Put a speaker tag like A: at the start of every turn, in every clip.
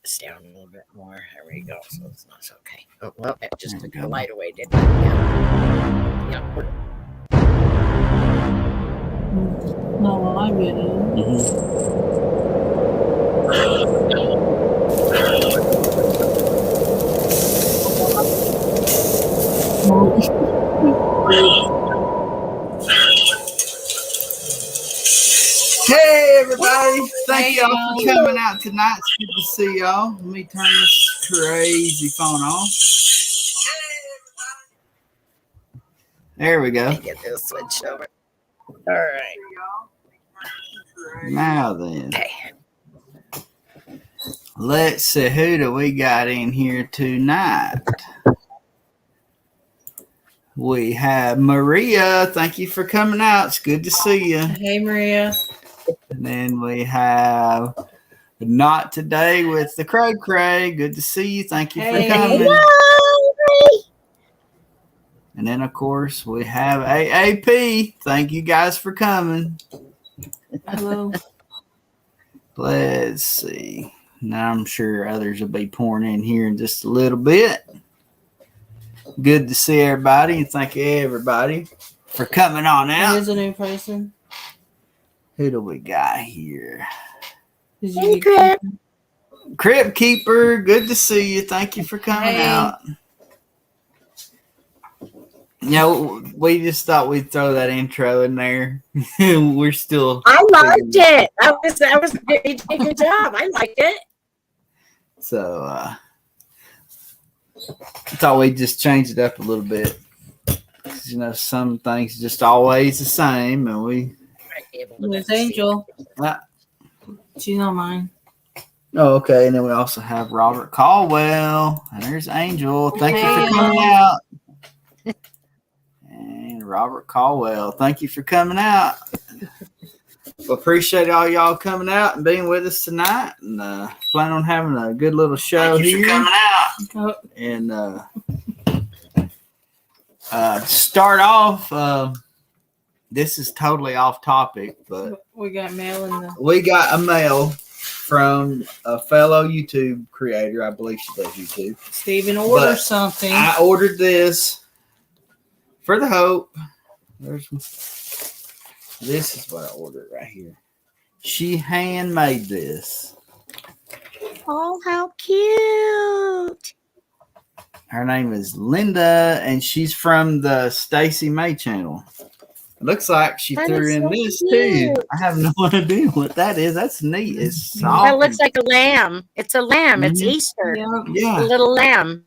A: this down a little bit more. There we go. So it's not so okay. Oh, well, it just took the light away, didn't it? Yeah.
B: No, I get it.
C: Hey everybody, thank y'all for coming out tonight. It's good to see y'all. Let me turn this crazy phone on. There we go.
A: Let me get this switch over. All right.
C: Now then,
A: Okay.
C: let's see, who do we got in here tonight? We have Maria. Thank you for coming out. It's good to see you.
B: Hey, Maria.
C: And then we have Not Today with the Cray Cray. Good to see you. Thank you for coming. And then, of course, we have AAP. Thank you guys for coming.
B: Hello.
C: Let's see. Now I'm sure others will be pouring in here in just a little bit. Good to see everybody, and thank you everybody for coming on out.
B: Here's a new person.
C: Who do we got here?
B: Did you
C: Crib Keeper, good to see you. Thank you for coming out. We just thought we'd throw that intro in there. We're still.
A: I liked it. That was a good job. I liked it.
C: So I thought we'd just change it up a little bit. Some things just always the same, and we.
B: There's Angel. She's not mine.
C: Oh, okay. And then we also have Robert Caldwell. And there's Angel. Thank you for coming out. And Robert Caldwell, thank you for coming out. Well, appreciate all y'all coming out and being with us tonight. And plan on having a good little show here. For coming out. And start off. This is totally off topic, but
B: we got mail
C: we got a mail from a fellow YouTube creator. I believe she does YouTube.
B: Steven ordered something.
C: I ordered this for the Hope. This is what I ordered right here. She handmade this.
A: Oh, how cute.
C: Her name is Linda, and she's from the Stacy May channel. It looks like she threw in this too. I have no idea what that is. That's neat. It's soft.
A: That looks like a lamb. It's a lamb. It's Easter.
C: Yeah.
A: A little lamb.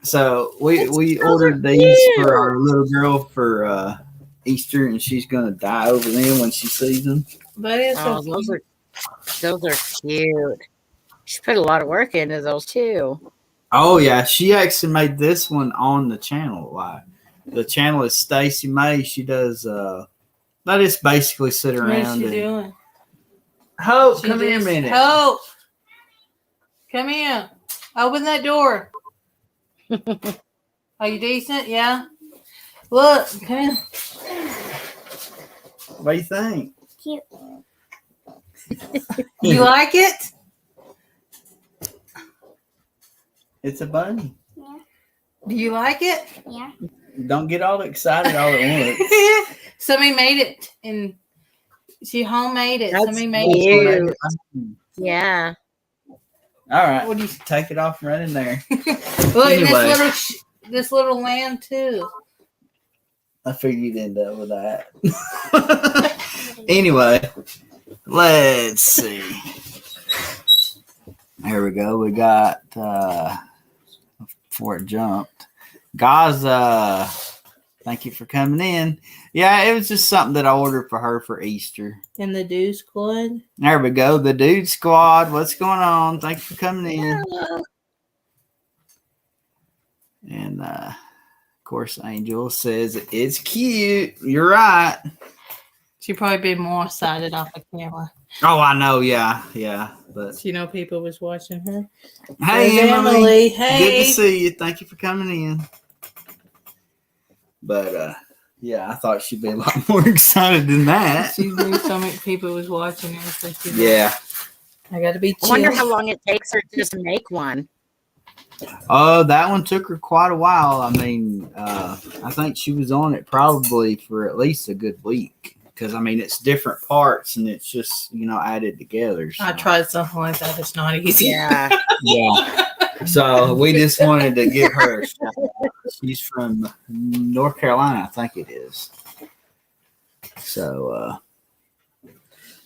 C: So we ordered these for our little girl for Easter, and she's gonna die over them when she sees them.
B: But it's
A: those are cute. She put a lot of work into those too.
C: Oh yeah, she actually made this one on the channel. Like the channel is Stacy May. She does. I just basically sit around.
B: What's she doing?
C: Hope, come here a minute.
B: Hope, come here. Open that door. Are you decent? Yeah. Look, come in.
C: What do you think?
D: Cute.
B: You like it?
C: It's a bunny.
D: Yeah.
B: Do you like it?
D: Yeah.
C: Don't get all excited all at once.
B: Somebody made it, and she homemade it.
A: That's
B: Somebody made
A: cute.
B: it.
A: Yeah.
C: All right.
B: What do you
C: take it off right in there?
B: Look,
C: Anyway.
B: this little lamb too.
C: I figured you'd end up with that. Anyway, let's see. There we go. We got before it jumped. Gaza, thank you for coming in. Yeah, it was just something that I ordered for her for Easter.
B: And the Dew Squad.
C: There we go. The Dude Squad. What's going on? Thank you for coming in.
A: Hello.
C: And of course, Angel says it's cute. You're right.
B: She'd probably be more excited off the camera.
C: Oh, I know. Yeah. But
B: People was watching her.
C: hey,
B: There's
C: Emily.
B: Hey.
C: Good to see you. Thank you for coming in. But yeah, I thought she'd be a lot more excited than that.
B: She knew so many people was watching her. So
C: Yeah.
B: I got to be
A: I
B: chill.
A: wonder how long it takes her just to make one.
C: Oh, that one took her quite a while. I mean, I think she was on it probably for at least a good week because I mean it's different parts and it's just added together. So.
B: I tried something like that. It's not easy.
A: Yeah.
C: Yeah. So we just wanted to give her a shout out. She's from North Carolina, I think it is. So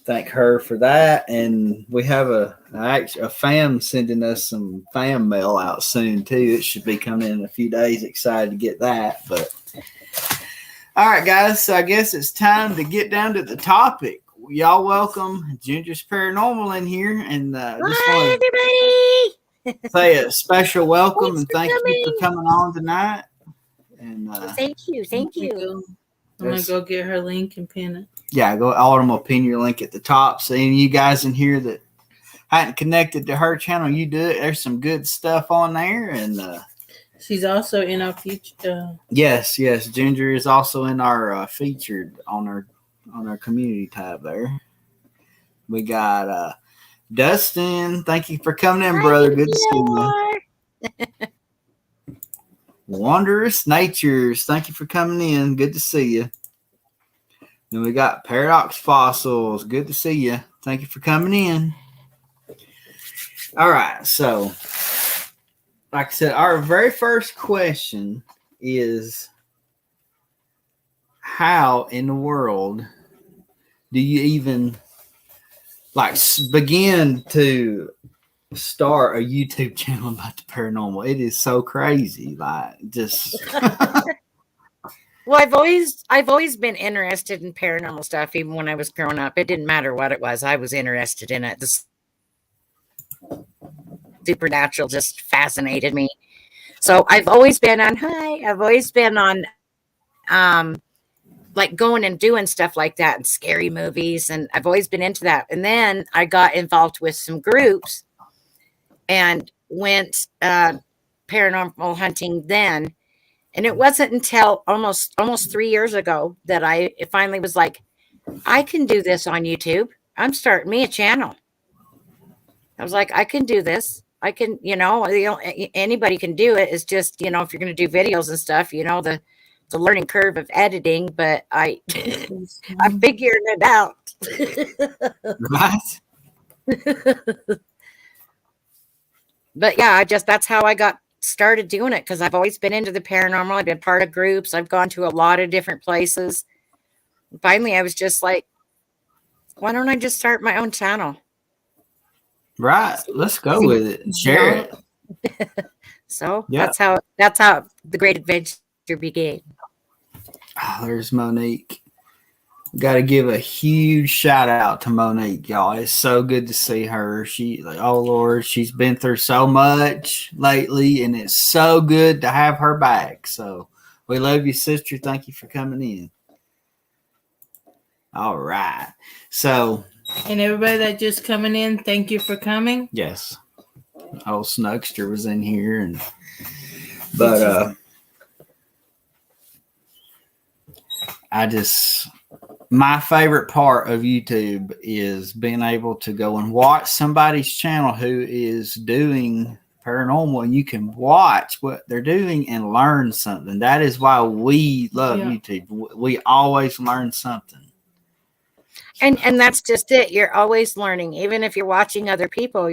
C: thank her for that. And we have a fam sending us some fan mail out soon too. It should be coming in a few days. Excited to get that. But all right, guys. So I guess it's time to get down to the topic. Y'all welcome Ginger's Paranormal in here, and just
A: Hi, everybody.
C: say a special welcome and
A: Thanks
C: thank
A: for
C: you for coming on tonight. And
A: Thank you. Thank you.
B: I'm going to go get her link and pin it.
C: yeah, go Autumn will pin your link at the top. So any of you guys in here that hadn't connected to her channel, you do it. There's some good stuff on there. And
B: she's also in our future.
C: yes, Ginger is also in our featured on our community tab there. We got Dustin. Thank you for coming in, brother. Good to see you. Wondrous Natures. Thank you for coming in. Good to see you. Then we got Paradox Fossils. Good to see you. Thank you for coming in. All right. So, like I said, our very first question is how in the world do you even begin to start a YouTube channel about the paranormal? It is so crazy.
A: Well, I've always been interested in paranormal stuff. Even when I was growing up, it didn't matter what it was. I was interested in it. The supernatural just fascinated me. So I've always been on like going and doing stuff like that and scary movies. And I've always been into that. And then I got involved with some groups and went paranormal hunting then. And it wasn't until almost 3 years ago that it finally was like, I can do this on YouTube. I'm starting me a channel. I was like, I can do this. I can, anybody can do it. It's just, if you're going to do videos and stuff, the learning curve of editing, but I'm figuring it out.
C: Right?
A: But yeah, that's how I got started doing it, because I've always been into the paranormal. I've been part of groups. I've gone to a lot of different places. And finally, I was just like, why don't I just start my own channel?
C: Right. Let's go with it and share it.
A: So
C: yeah.
A: that's how the great adventure began.
C: Oh, there's Monique. Got to give a huge shout out to Monique, y'all. It's so good to see her. Oh Lord, she's been through so much lately, and it's so good to have her back. So we love you, sister. Thank you for coming in. All right. So,
B: and everybody that just coming in, thank you for coming.
C: Yes. Old Snugster was in here, but my favorite part of YouTube is being able to go and watch somebody's channel who is doing paranormal, and you can watch what they're doing and learn something. That is why we love YouTube. We always learn something.
A: And that's just it. You're always learning, even if you're watching other people.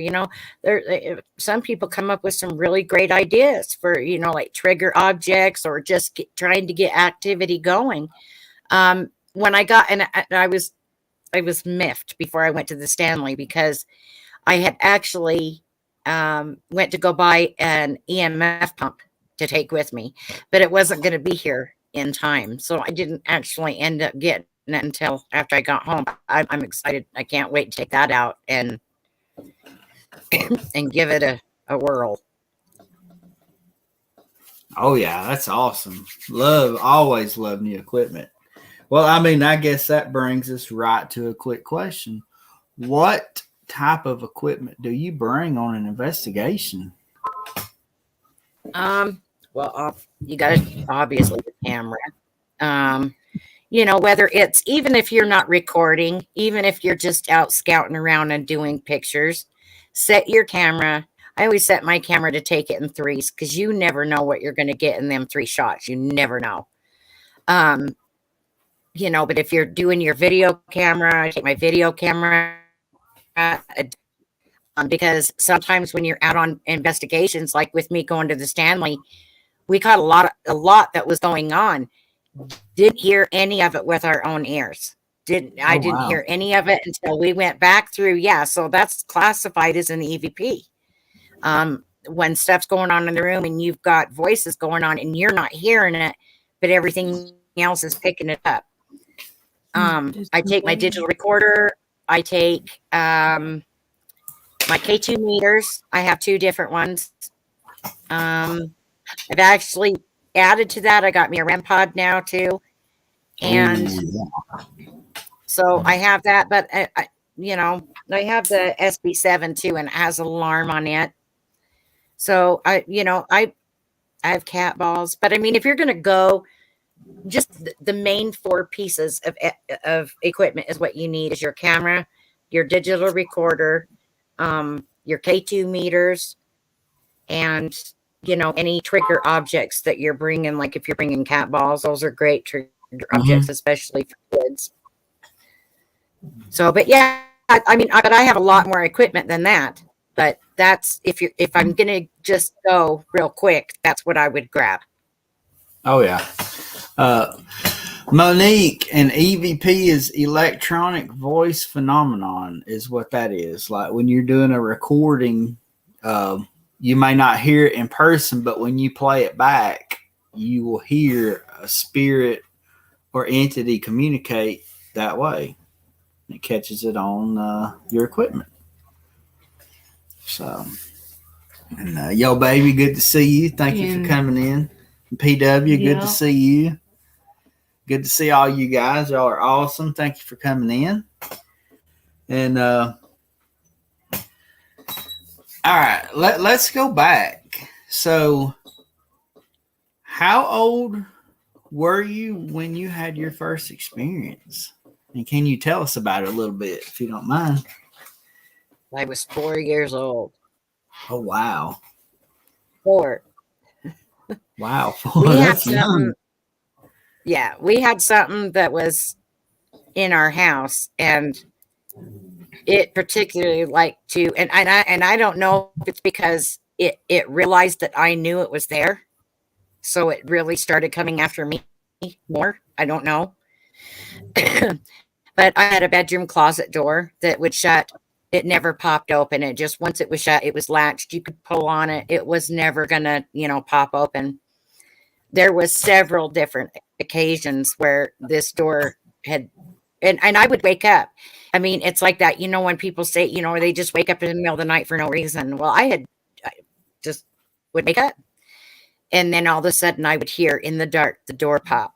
A: Some people come up with some really great ideas for, like trigger objects or just trying to get activity going. When I got, and I was miffed before I went to the Stanley, because I had actually went to go buy an EMF pump to take with me, but it wasn't going to be here in time. So I didn't actually end up getting it until after I got home. I'm excited. I can't wait to take that out and give it a whirl.
C: Oh yeah, that's awesome. Always love new equipment. Well, I guess that brings us right to a quick question. What type of equipment do you bring on an investigation?
A: Well, you got to obviously the camera. whether it's, even if you're not recording, even if you're just out scouting around and doing pictures, set your camera. I always set my camera to take it in threes, because you never know what you're going to get in them 3 shots. You never know. But if you're doing your video camera, I take my video camera, because sometimes when you're out on investigations, like with me going to the Stanley, we caught a lot that was going on. Didn't hear any of it with our own ears. I didn't hear any of it until we went back through. Yeah, so that's classified as an EVP. When stuff's going on in the room and you've got voices going on and you're not hearing it, but everything else is picking it up. I take my digital recorder. I take my K2 meters. I have 2 different ones. I've actually added to that. I got me a REM pod now too. And so I have that, but I have the SB7 too, and it has an alarm on it. So I have cat balls, but I mean, if you're going to go, just the main 4 pieces of equipment is what you need: is your camera, your digital recorder, your K2 meters, and any trigger objects that you're bringing. Like if you're bringing cat balls, those are great trigger objects, especially for kids. So, but yeah, I mean, but I have a lot more equipment than that. But that's, if I'm gonna just go real quick, that's what I would grab.
C: Oh yeah. Monique, an EVP is electronic voice phenomenon, is what that is. Like when you're doing a recording, you may not hear it in person, but when you play it back, you will hear a spirit or entity communicate that way. It catches it on your equipment. So, and yo, baby, good to see you. Thank you for coming in. PW, good to see you. Good to see all you guys. Y'all are awesome. Thank you for coming in. And all right, let's go back. So, how old were you when you had your first experience? And can you tell us about it a little bit, if you don't mind?
A: I was 4 years old.
C: Oh, wow.
A: 4.
C: Wow. 4. That's young.
A: Yeah, we had something that was in our house, and it particularly liked to, and I don't know if it's because it realized that I knew it was there, so it really started coming after me more. I don't know. But I had a bedroom closet door that would shut. It never popped open. It just, once it was shut, it was latched. You could pull on it. It was never gonna, pop open. There was several different occasions where this door had, and I would wake up. I mean, it's like that, when people say, they just wake up in the middle of the night for no reason. Well, I just would wake up, and then all of a sudden I would hear in the dark the door pop.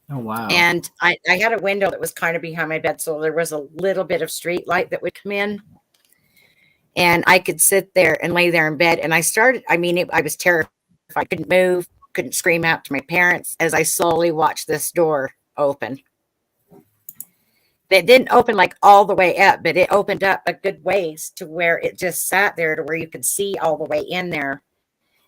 C: Oh, wow.
A: And I had a window that was kind of behind my bed, so there was a little bit of street light that would come in. And I could sit there and lay there in bed. And I was terrified. I couldn't move, couldn't scream out to my parents as I slowly watched this door open. It didn't open like all the way up, but it opened up a good ways to where it just sat there to where you could see all the way in there.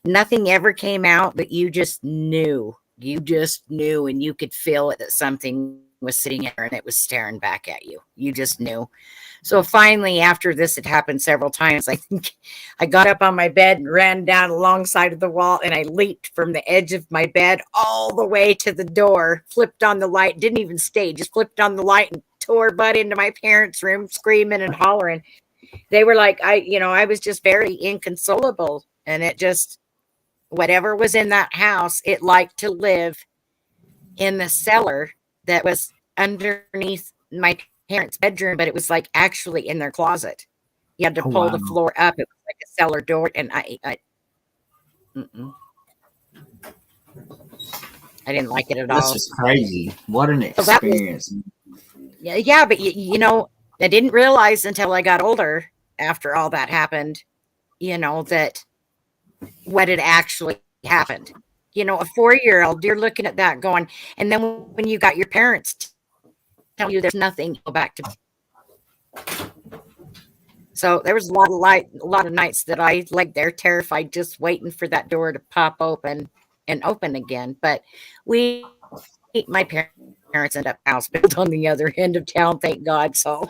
A: Nothing ever came out, but you just knew. You just knew, and you could feel it, that something was sitting there and it was staring back at you. You just knew. So finally, after this had happened several times, I think I got up on my bed and ran down alongside of the wall, and I leaped from the edge of my bed all the way to the door, flipped on the light, didn't even stay, just flipped on the light and tore butt into my parents' room, screaming and hollering. They were like, I was just very inconsolable, and it just, whatever was in that house, it liked to live in the cellar that was underneath my parents' bedroom, but it was like actually in their closet. You had to pull the floor up. It was like a cellar door, and I didn't like it at all.
C: This is crazy. What an experience.
A: Yeah, but I didn't realize until I got older, after all that happened, that what had actually happened. a 4-year-old, you're looking at that going, and then when you got your parents tell you there's nothing, you go back to. So there was a lot of nights that I like there terrified, just waiting for that door to pop open and open again. But my parents ended up house built on the other end of town, thank God. So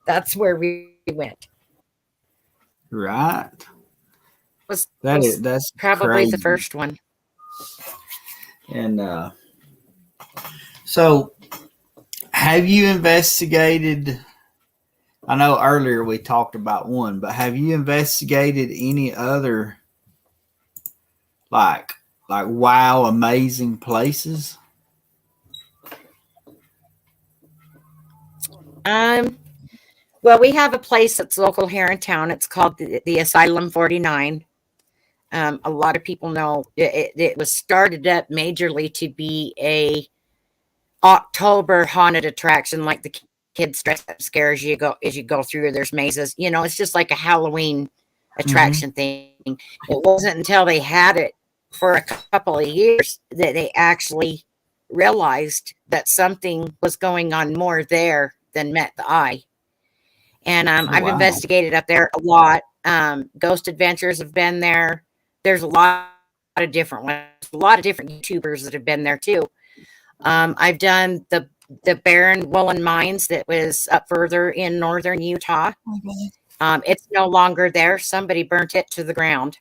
A: that's where we went.
C: Right.
A: Was
C: That's
A: probably
C: crazy.
A: the first one.
C: And so, have you investigated? I know earlier we talked about one, but have you investigated any other like wow, amazing places?
A: Well, we have a place that's local here in town. It's called the Asylum 49. A lot of people know it was started up majorly to be a October haunted attraction, like the kids dress up scare as you go through. There's mazes. It's just like a Halloween attraction thing. It wasn't until they had it for a couple of years that they actually realized that something was going on more there than met the eye. And I've
C: Wow.
A: investigated up there a lot. Ghost Adventures have been there. There's a lot of different ones, a lot of different YouTubers that have been there too. I've done the Barren Woolen Mines that was up further in northern Utah. It's no longer there. Somebody burnt it to the ground.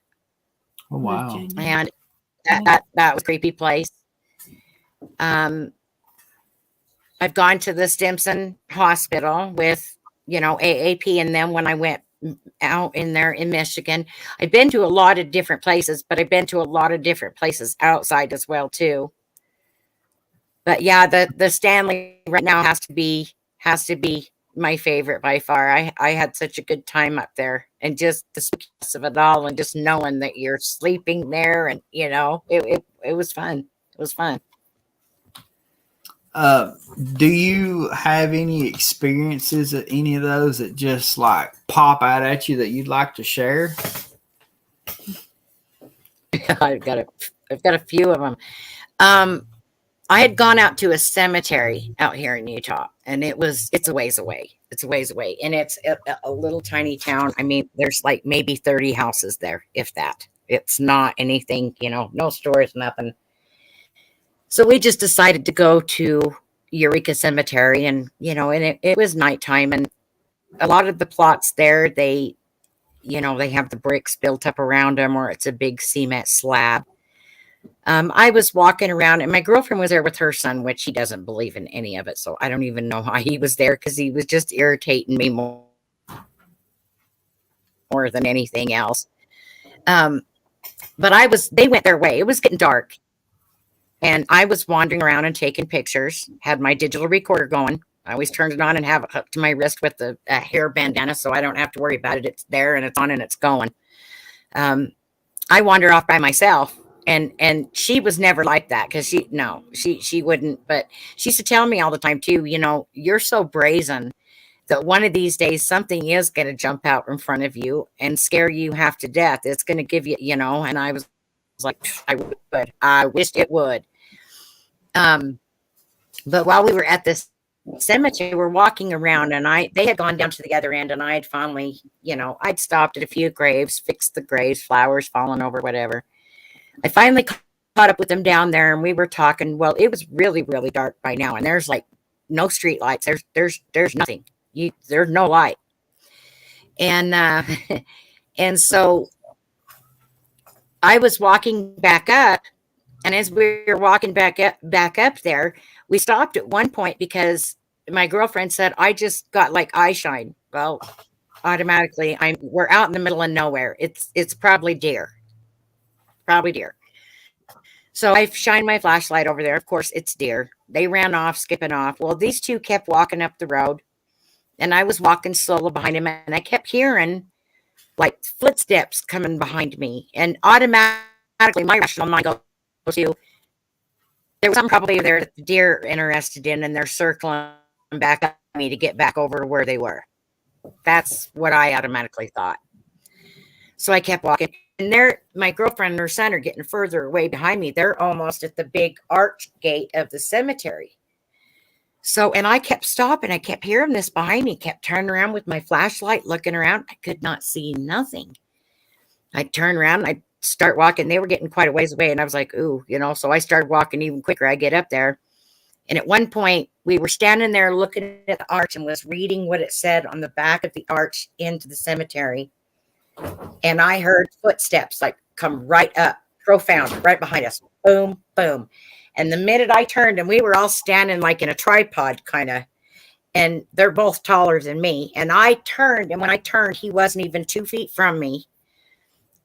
C: Oh, wow.
A: And that was a creepy place. I've gone to the Stimson Hospital with, AAP, and then when I went out in there in Michigan, I've been to a lot of different places, but I've been to a lot of different places outside as well too. But yeah, the Stanley right now has to be my favorite by far. I had such a good time up there, and just the spookiness of it all, and just knowing that you're sleeping there, and it was fun. It was fun.
C: Do you have any experiences at any of those that just like pop out at you that you'd like to share?
A: I've got a few of them. I had gone out to a cemetery out here in Utah, and it's a ways away. It's a ways away, and it's a little tiny town. I mean, there's like maybe 30 houses there, if that. It's not anything, no stores, nothing. So we just decided to go to Eureka Cemetery, and it was nighttime, and a lot of the plots there, they have the bricks built up around them, or it's a big cement slab. I was walking around, and my girlfriend was there with her son, which he doesn't believe in any of it. So I don't even know why he was there, because he was just irritating me more than anything else. But they went their way. It was getting dark, and I was wandering around and taking pictures, had my digital recorder going. I always turned it on and have it hooked to my wrist with a hair bandana, so I don't have to worry about it. It's there and it's on and it's going. I wander off by myself. And she was never like that, because she wouldn't. But she used to tell me all the time too, you're so brazen that one of these days something is going to jump out in front of you and scare you half to death. It's going to give you, and I was like, I wished it would. But while we were at this cemetery, we're walking around, and they had gone down to the other end, and I had finally, I'd stopped at a few graves, fixed the graves, flowers falling over, whatever. I finally caught up with them down there, and we were talking. Well, it was really, really dark by now, and there's like no street lights. There's nothing. There's no light. And and so I was walking back up, and as we were walking back up there, we stopped at one point because my girlfriend said, "I just got like eye shine." Well, automatically, we're out in the middle of nowhere. It's probably deer. Probably deer. So I shined my flashlight over there. Of course, it's deer. They ran off, skipping off. Well, these two kept walking up the road, and I was walking slowly behind him, and I kept hearing like footsteps coming behind me. And automatically, my rational mind goes to, there was some probably there that the deer interested in, and they're circling back at me to get back over to where they were. That's what I automatically thought. So I kept walking. my girlfriend and her son are getting further away behind me. They're almost at the big arch gate of the cemetery. So, and I kept stopping. I kept hearing this behind me, kept turning around with my flashlight, looking around. I could not see nothing. I turn around, I start walking. They were getting quite a ways away. And I was like, ooh, so I started walking even quicker. I get up there. And at one point, we were standing there looking at the arch and was reading what it said on the back of the arch into the cemetery. And I heard footsteps like come right up, profound, right behind us. Boom, boom. And the minute I turned, and we were all standing like in a tripod kind of, and they're both taller than me. And I turned, and when I turned, he wasn't even 2 feet from me.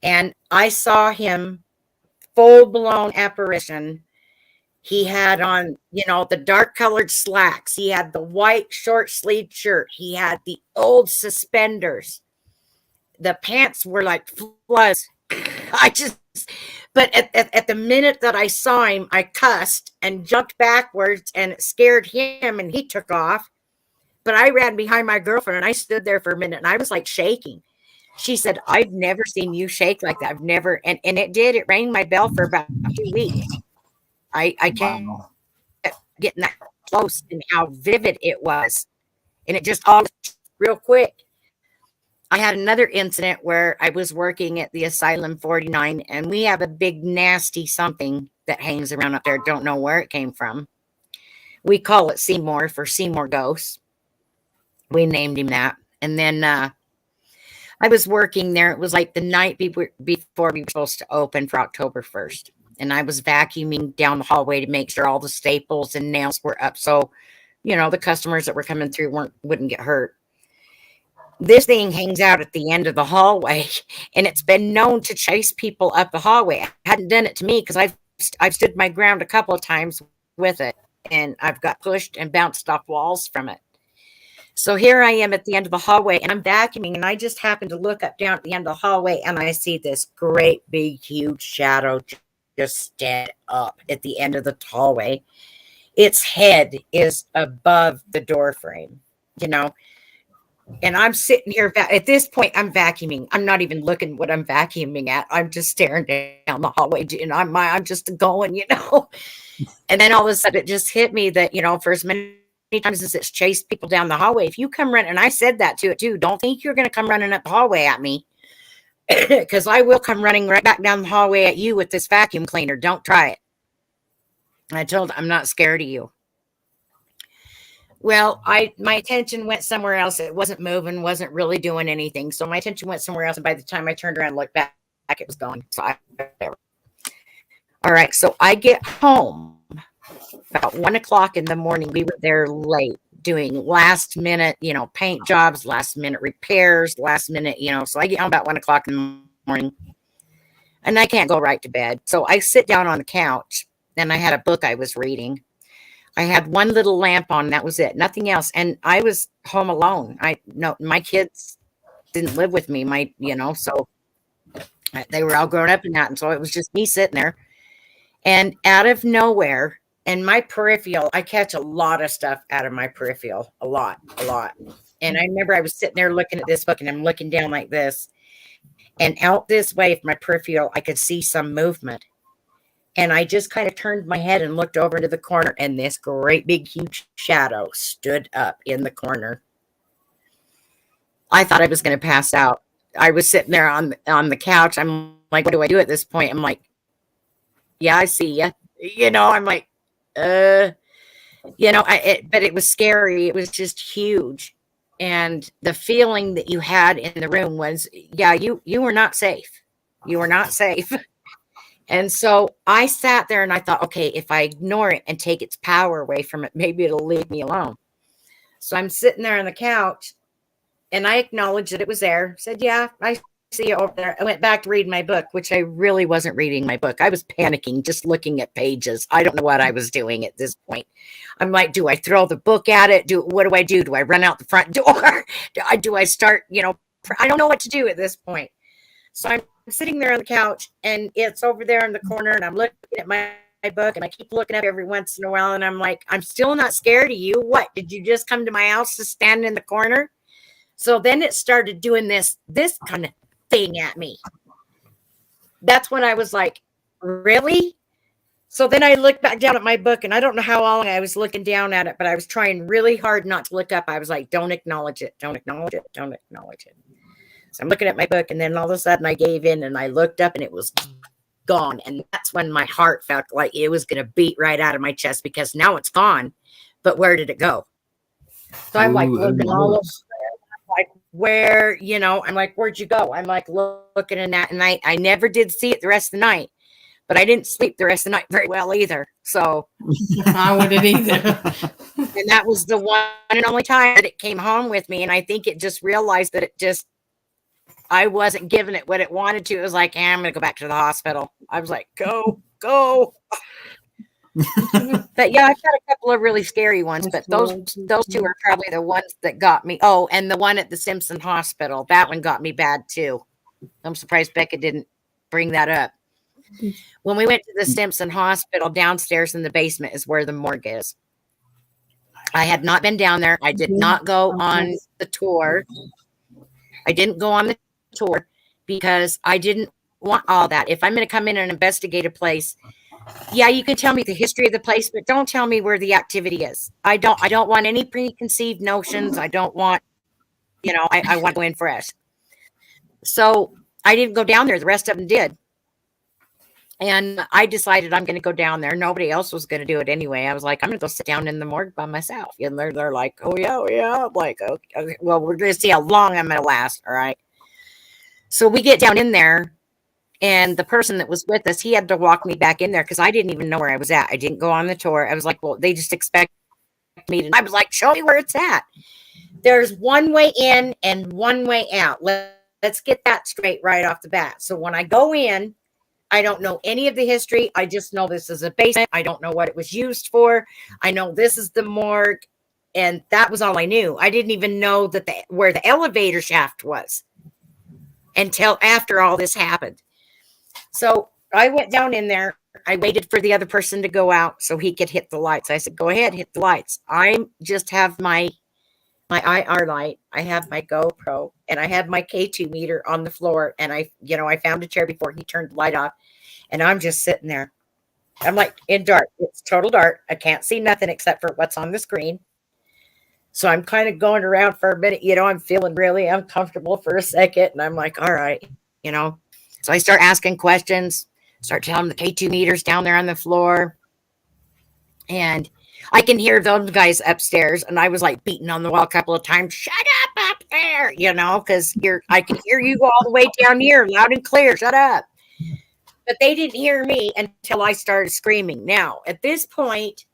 A: And I saw him, full-blown apparition. He had on, the dark colored slacks. He had the white short sleeved shirt. He had the old suspenders. The pants were like floods. But at the minute that I saw him, I cussed and jumped backwards, and it scared him, and he took off. But I ran behind my girlfriend, and I stood there for a minute, and I was like shaking. She said, I've never seen you shake like that. I've never, and it did. It rang my bell for about 2 weeks. I kept getting that close, and how vivid it was. And it just all real quick. I had another incident where I was working at the Asylum 49, and we have a big nasty something that hangs around up there. Don't know where it came from. We call it Seymour for Seymour Ghosts. We named him that. And then I was working there. It was like the night before we were supposed to open for October 1st. And I was vacuuming down the hallway to make sure all the staples and nails were up. So, the customers that were coming through wouldn't get hurt. This thing hangs out at the end of the hallway, and it's been known to chase people up the hallway. It hadn't done it to me because I've stood my ground a couple of times with it, and I've got pushed and bounced off walls from it. So here I am at the end of the hallway, and I'm vacuuming, and I just happen to look up down at the end of the hallway, and I see this great big huge shadow just stand up at the end of the hallway. Its head is above the door frame, and I'm sitting here. At this point, I'm vacuuming. I'm not even looking what I'm vacuuming at. I'm just staring down the hallway, and I'm just going, And then all of a sudden, it just hit me that, for as many times as it's chased people down the hallway, if you come running, and I said that to it too, don't think you're going to come running up the hallway at me, because I will come running right back down the hallway at you with this vacuum cleaner. Don't try it. And I told him, I'm not scared of you. Well, my attention went somewhere else. It wasn't moving, wasn't really doing anything. So my attention went somewhere else. And by the time I turned around and looked back, it was gone. So all right. So I get home about 1 o'clock in the morning. We were there late doing last minute, paint jobs, last minute repairs, last minute, so I get home about 1 o'clock in the morning, and I can't go right to bed. So I sit down on the couch, and I had a book I was reading. I had one little lamp on. That was it. Nothing else. And I was home alone. My kids didn't live with me. So they were all grown up in that. And so it was just me sitting there, and out of nowhere, and my peripheral, I catch a lot of stuff out of my peripheral, a lot. And I remember I was sitting there looking at this book, and I'm looking down like this, and out this way, from my peripheral, I could see some movement. And I just kind of turned my head and looked over into the corner, and this great big huge shadow stood up in the corner. I thought I was going to pass out. I was sitting there on the couch. I'm like, what do I do at this point? I'm like, yeah, I see you. I'm like, but it was scary. It was just huge. And the feeling that you had in the room was, yeah, you were not safe. You were not safe. And so I sat there and I thought, okay, if I ignore it and take its power away from it, maybe it'll leave me alone. So I'm sitting there on the couch, and I acknowledged that it was there. Said, yeah, I see you over there. I went back to read my book, which I really wasn't reading my book. I was panicking, just looking at pages. I don't know what I was doing at this point. I'm like, do I throw the book at it? What do I do? Do I run out the front door? Do I start, I don't know what to do at this point. So I'm sitting there on the couch, and it's over there in the corner, and I'm looking at my book, and I keep looking up every once in a while, and I'm like, I'm still not scared of you. What? Did you just come to my house to stand in the corner? So then it started doing this kind of thing at me. that's when I was like, really? So then I looked back down at my book, and I don't know how long I was looking down at it, but I was trying really hard not to look up. I was like, don't acknowledge it. Don't acknowledge it. Don't acknowledge it. So I'm looking at my book, and then all of a sudden I gave in and I looked up and it was gone. And that's when my heart felt like it was going to beat right out of my chest, because now it's gone. But where did it go? So I'm like looking all over. Like, where, I'm like, where'd you go? I'm like looking in that, and I never did see it the rest of the night, but I didn't sleep the rest of the night very well either. So
B: I wouldn't either.
A: And that was the one and only time that it came home with me. And I think it just realized that I wasn't giving it what it wanted to. It was like, I'm going to go back to the hospital. I was like, go. But yeah, I've got a couple of really scary ones, but those two are probably the ones that got me. Oh, and the one at the Simpson Hospital, that one got me bad too. I'm surprised Becca didn't bring that up. When we went to the Simpson Hospital, downstairs in the basement is where the morgue is. I had not been down there. I did not go on the tour. I didn't go on the tour because I didn't want all that. If I'm going to come in and investigate a place, yeah, you can tell me the history of the place, but don't tell me where the activity is. I don't want any preconceived notions. I don't want, I want to go in fresh. So I didn't go down there. The rest of them did. And I decided I'm going to go down there. Nobody else was going to do it anyway. I was like, I'm going to go sit down in the morgue by myself. And they're like, oh yeah. I'm like, okay, well, we're going to see how long I'm going to last. All right. So we get down in there. And the person that was with us, he had to walk me back in there because I didn't even know where I was at. I didn't go on the tour. I was like, well, they just expect me to. I was like, show me where it's at. There's one way in and one way out. Let's get that straight right off the bat. So when I go in, I don't know any of the history. I just know this is a basement. I don't know what it was used for. I know this is the morgue. And that was all I knew. I didn't even know that where the elevator shaft was until after all this happened. So I went down in there. I waited for the other person to go out so he could hit the lights. I said, go ahead, hit the lights. I just have my IR light. I have my GoPro and I have my K2 meter on the floor. And I found a chair before he turned the light off. And I'm just sitting there. I'm like in dark. It's total dark. I can't see nothing except for what's on the screen. So I'm kind of going around for a minute. I'm feeling really uncomfortable for a second. And I'm like, all right, So I start asking questions, start telling them the K2 meters down there on the floor. And I can hear those guys upstairs. And I was like beating on the wall a couple of times. Shut up there, because I can hear you all the way down here, loud and clear. Shut up. But they didn't hear me until I started screaming. Now, at this point,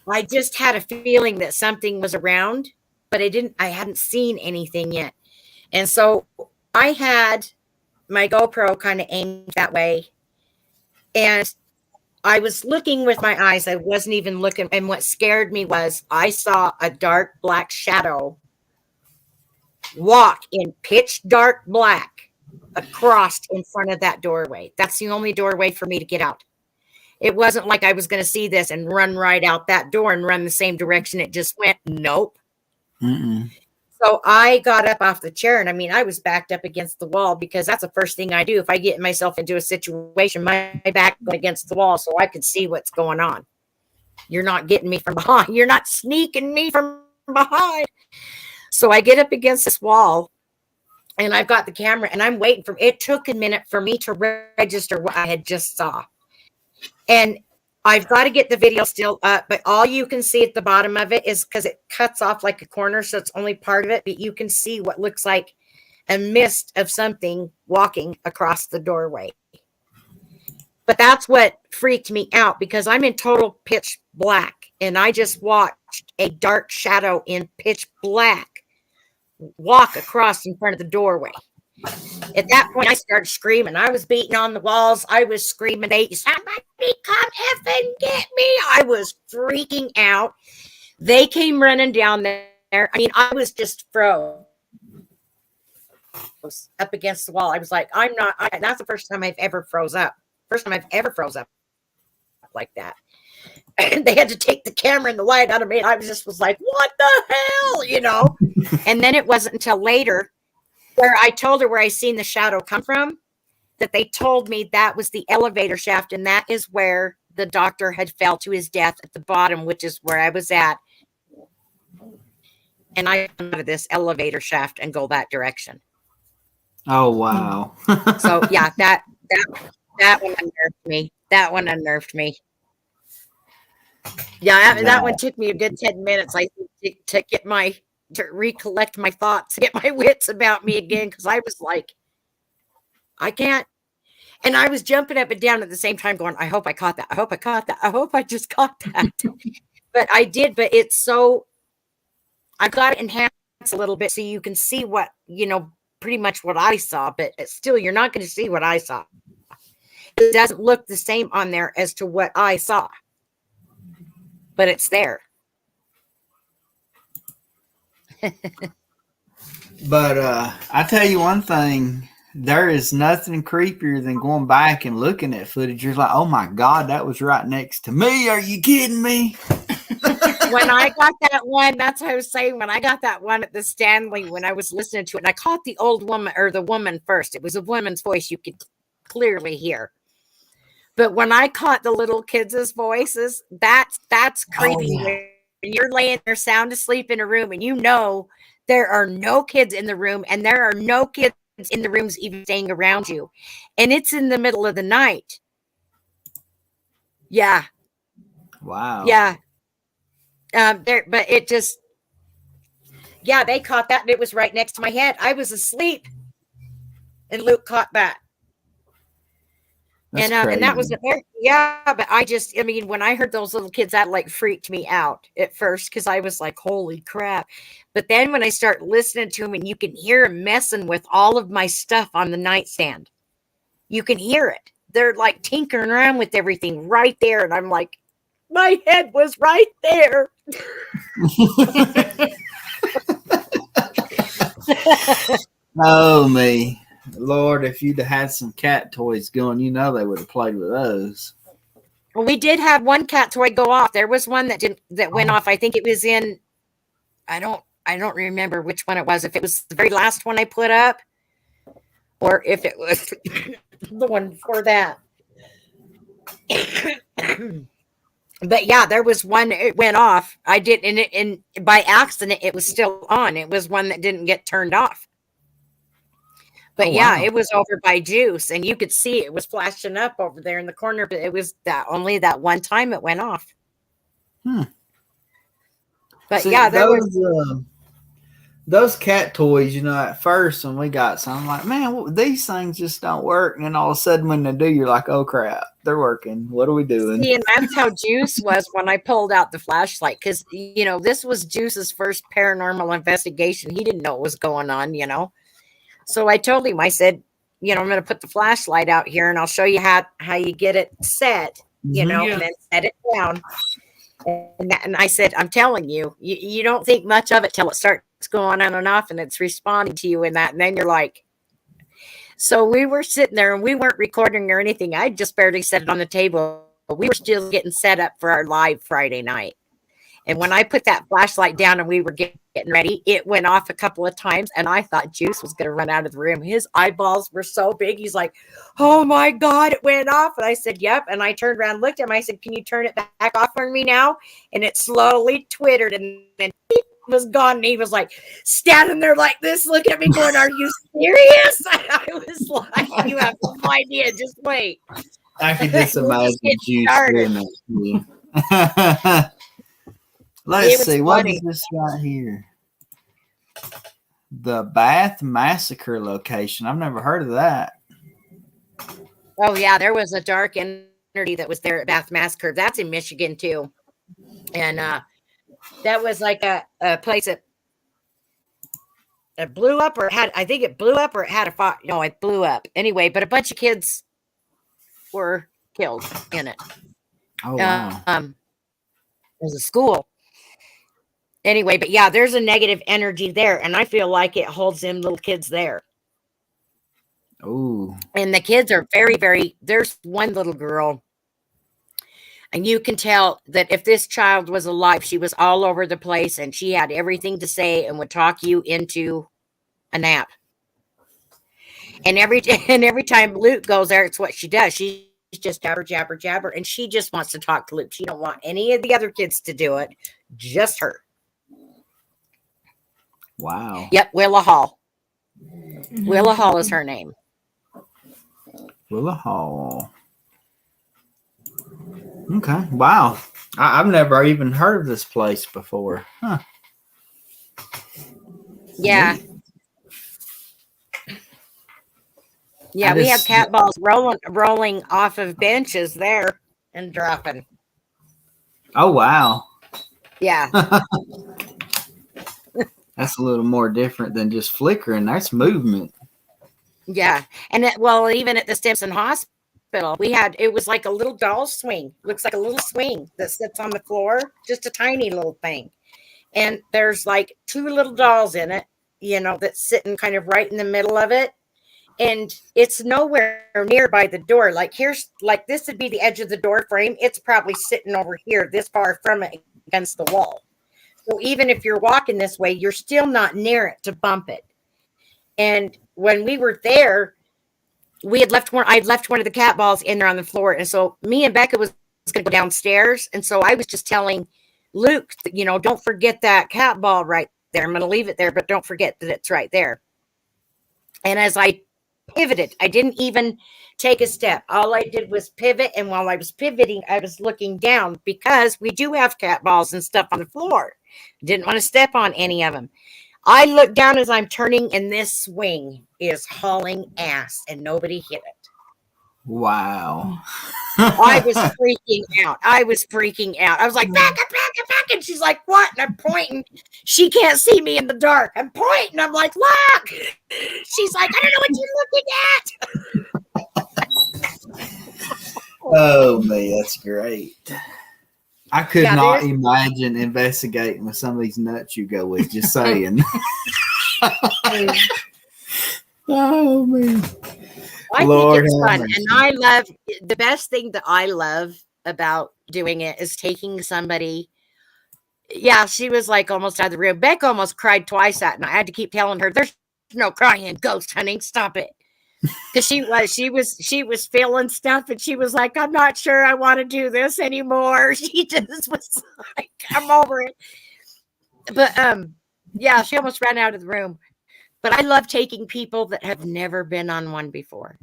A: I just had a feeling that something was around, but I hadn't seen anything yet. And so I had my GoPro kind of aimed that way. And I was looking with my eyes. I wasn't even looking. And what scared me was I saw a dark black shadow walk in pitch dark black across in front of that doorway. That's the only doorway for me to get out. It wasn't like I was going to see this and run right out that door and run the same direction it just went. Nope. Mm-mm. So I got up off the chair, and I was backed up against the wall because that's the first thing I do. If I get myself into a situation, my back going against the wall so I could see what's going on. You're not getting me from behind. You're not sneaking me from behind. So I get up against this wall, and I've got the camera, and I'm waiting for it. Took a minute for me to register what I had just saw. And I've got to get the video still up, but all you can see at the bottom of it is because it cuts off like a corner, so it's only part of it, but you can see what looks like a mist of something walking across the doorway. But that's what freaked me out because I'm in total pitch black, and I just watched a dark shadow in pitch black walk across in front of the doorway. At that point, I started screaming. I was beating on the walls. I was screaming, "Hey, somebody come effing get me." I was freaking out. They came running down there. I was just froze up against the wall. I was like, that's the first time I've ever froze up. First time I've ever froze up like that. And they had to take the camera and the light out of me. I was like, what the hell, And then it wasn't until later where I told her where I seen the shadow come from. that they told me that was the elevator shaft, and that is where the doctor had fell to his death at the bottom, which is where I was at. And I come out of this elevator shaft and go that direction.
C: Oh wow.
A: So yeah, that one unnerved me. That one unnerved me. Yeah, that one took me a good 10 minutes. I think to recollect my thoughts, get my wits about me again, because I was like, I can't. And I was jumping up and down at the same time, going, I hope I caught that. I hope I caught that. I hope I just caught that. But I did. But it's so, I got it enhanced a little bit so you can see what, pretty much what I saw. But still, you're not going to see what I saw. It doesn't look the same on there as to what I saw. But it's there.
C: But I tell you one thing, there is nothing creepier than going back and looking at footage. You're like, oh my God, that was right next to me. Are you kidding me?
A: When I got that one, that's what I was saying. When I got that one at the Stanley, when I was listening to it, and I caught the old woman or the woman first. It was a woman's voice you could clearly hear. But when I caught the little kids' voices, that's creepy.
C: Oh, yeah.
A: When you're laying there sound asleep in a room and there are no kids in the room and there are no kids in the rooms even staying around you. And it's in the middle of the night. Yeah.
C: Wow.
A: Yeah. But it just, yeah, they caught that and it was right next to my head. I was asleep and Luke caught that.
C: That's
A: And that was
C: crazy.
A: but when I heard those little kids, that like freaked me out at first because I was like, holy crap. But then when I start listening to them and you can hear them messing with all of my stuff on the nightstand, you can hear it. They're like tinkering around with everything right there. And I'm like, my head was right there.
C: Oh, me. Lord, if you'd have had some cat toys going, they would have played with those.
A: Well, we did have one cat toy go off. There was one that went off. I think it was in, I don't remember which one it was. If it was the very last one I put up or if it was the one before that. But yeah, there was one, it went off. I did, and by accident, it was still on. It was one that didn't get turned off. But yeah,
C: wow.
A: it was over by Juice, and you could see it was flashing up over there in the corner. But it was only that one time it went off. But
C: See,
A: yeah,
C: those cat toys, at first when we got some, I'm like, man, these things just don't work. And then all of a sudden when they do, you're like, oh crap, they're working. What are we doing?
A: See, and that's how Juice was when I pulled out the flashlight. Because, this was Juice's first paranormal investigation. He didn't know what was going on, So I told him, I said, I'm going to put the flashlight out here and I'll show you how you get it set, and then set it down. And I said, I'm telling you, you don't think much of it till it starts going on and off and it's responding to you in that. And then you're like, so we were sitting there and we weren't recording or anything. I just barely set it on the table. We were still getting set up for our live Friday night. And when I put that flashlight down and we were getting ready, it went off a couple of times. And I thought Juice was going to run out of the room. His eyeballs were so big. He's like, oh my God, it went off. And I said, yep. And I turned around, looked at him. I said, can you turn it back off for me now? And it slowly twittered and then it was gone. And he was like standing there like this, looking at me going, are you serious? I was like, you have no idea. Just wait.
C: I could just imagine Juice doing that. Let's see. What is this right here? The Bath Massacre location. I've never heard of that.
A: Oh, yeah. There was a dark energy that was there at Bath Massacre. That's in Michigan, too. And that was like a place that blew up I think it blew up or it had a fire. No, it blew up. Anyway, but a bunch of kids were killed in it.
C: Oh, wow.
A: It was a school. Anyway, but yeah, there's a negative energy there, and I feel like it holds them little kids there.
C: Oh.
A: And the kids are very, very, there's one little girl, and you can tell that if this child was alive, she was all over the place, and she had everything to say and would talk you into a nap. And every time Luke goes there, it's what she does. She's just jabber, jabber, jabber, and she just wants to talk to Luke. She don't want any of the other kids to do it, just her.
C: Wow.
A: Yep, Willa Hall. Willa Hall is her name.
C: Willa Hall. Okay. Wow. I've never even heard of this place before. Huh.
A: Yeah. Yeah, we have cat balls rolling off of benches there and dropping.
C: Oh, wow.
A: Yeah.
C: That's a little more different than just flickering. That's movement.
A: Yeah. And even at the Stimson Hospital, it was like a little doll swing. Looks like a little swing that sits on the floor, just a tiny little thing. And there's like 2 little dolls in it, that's sitting kind of right in the middle of it. And it's nowhere near by the door. Like this would be the edge of the door frame. It's probably sitting over here, this far from it against the wall. So even if you're walking this way, you're still not near it to bump it. And when we were there, I'd left one of the cat balls in there on the floor. And so me and Becca was going to go downstairs. And so I was just telling Luke, don't forget that cat ball right there. I'm going to leave it there, but don't forget that it's right there. And as I pivoted, I didn't even take a step. All I did was pivot. And while I was pivoting, I was looking down because we do have cat balls and stuff on the floor. Didn't want to step on any of them. I look down as I'm turning, and this swing is hauling ass, and nobody hit it.
C: Wow.
A: I was freaking out. I was like, back up. And she's like, what? And I'm pointing. She can't see me in the dark. I'm pointing. I'm like, look. She's like, I don't know what you're looking at.
C: Oh, man, that's great. I could not imagine investigating with some of these nuts you go with, just saying. Oh, man.
A: I think it's fun. And the best thing that I love about doing it is taking somebody. Yeah, she was like almost out of the room. Beck almost cried twice that night. I had to keep telling her, there's no crying, ghost hunting, stop it. Because she was feeling stuff, and she was like, I'm not sure I want to do this anymore. She just was like, I'm over it. But yeah, she almost ran out of the room. But I love taking people that have never been on one before.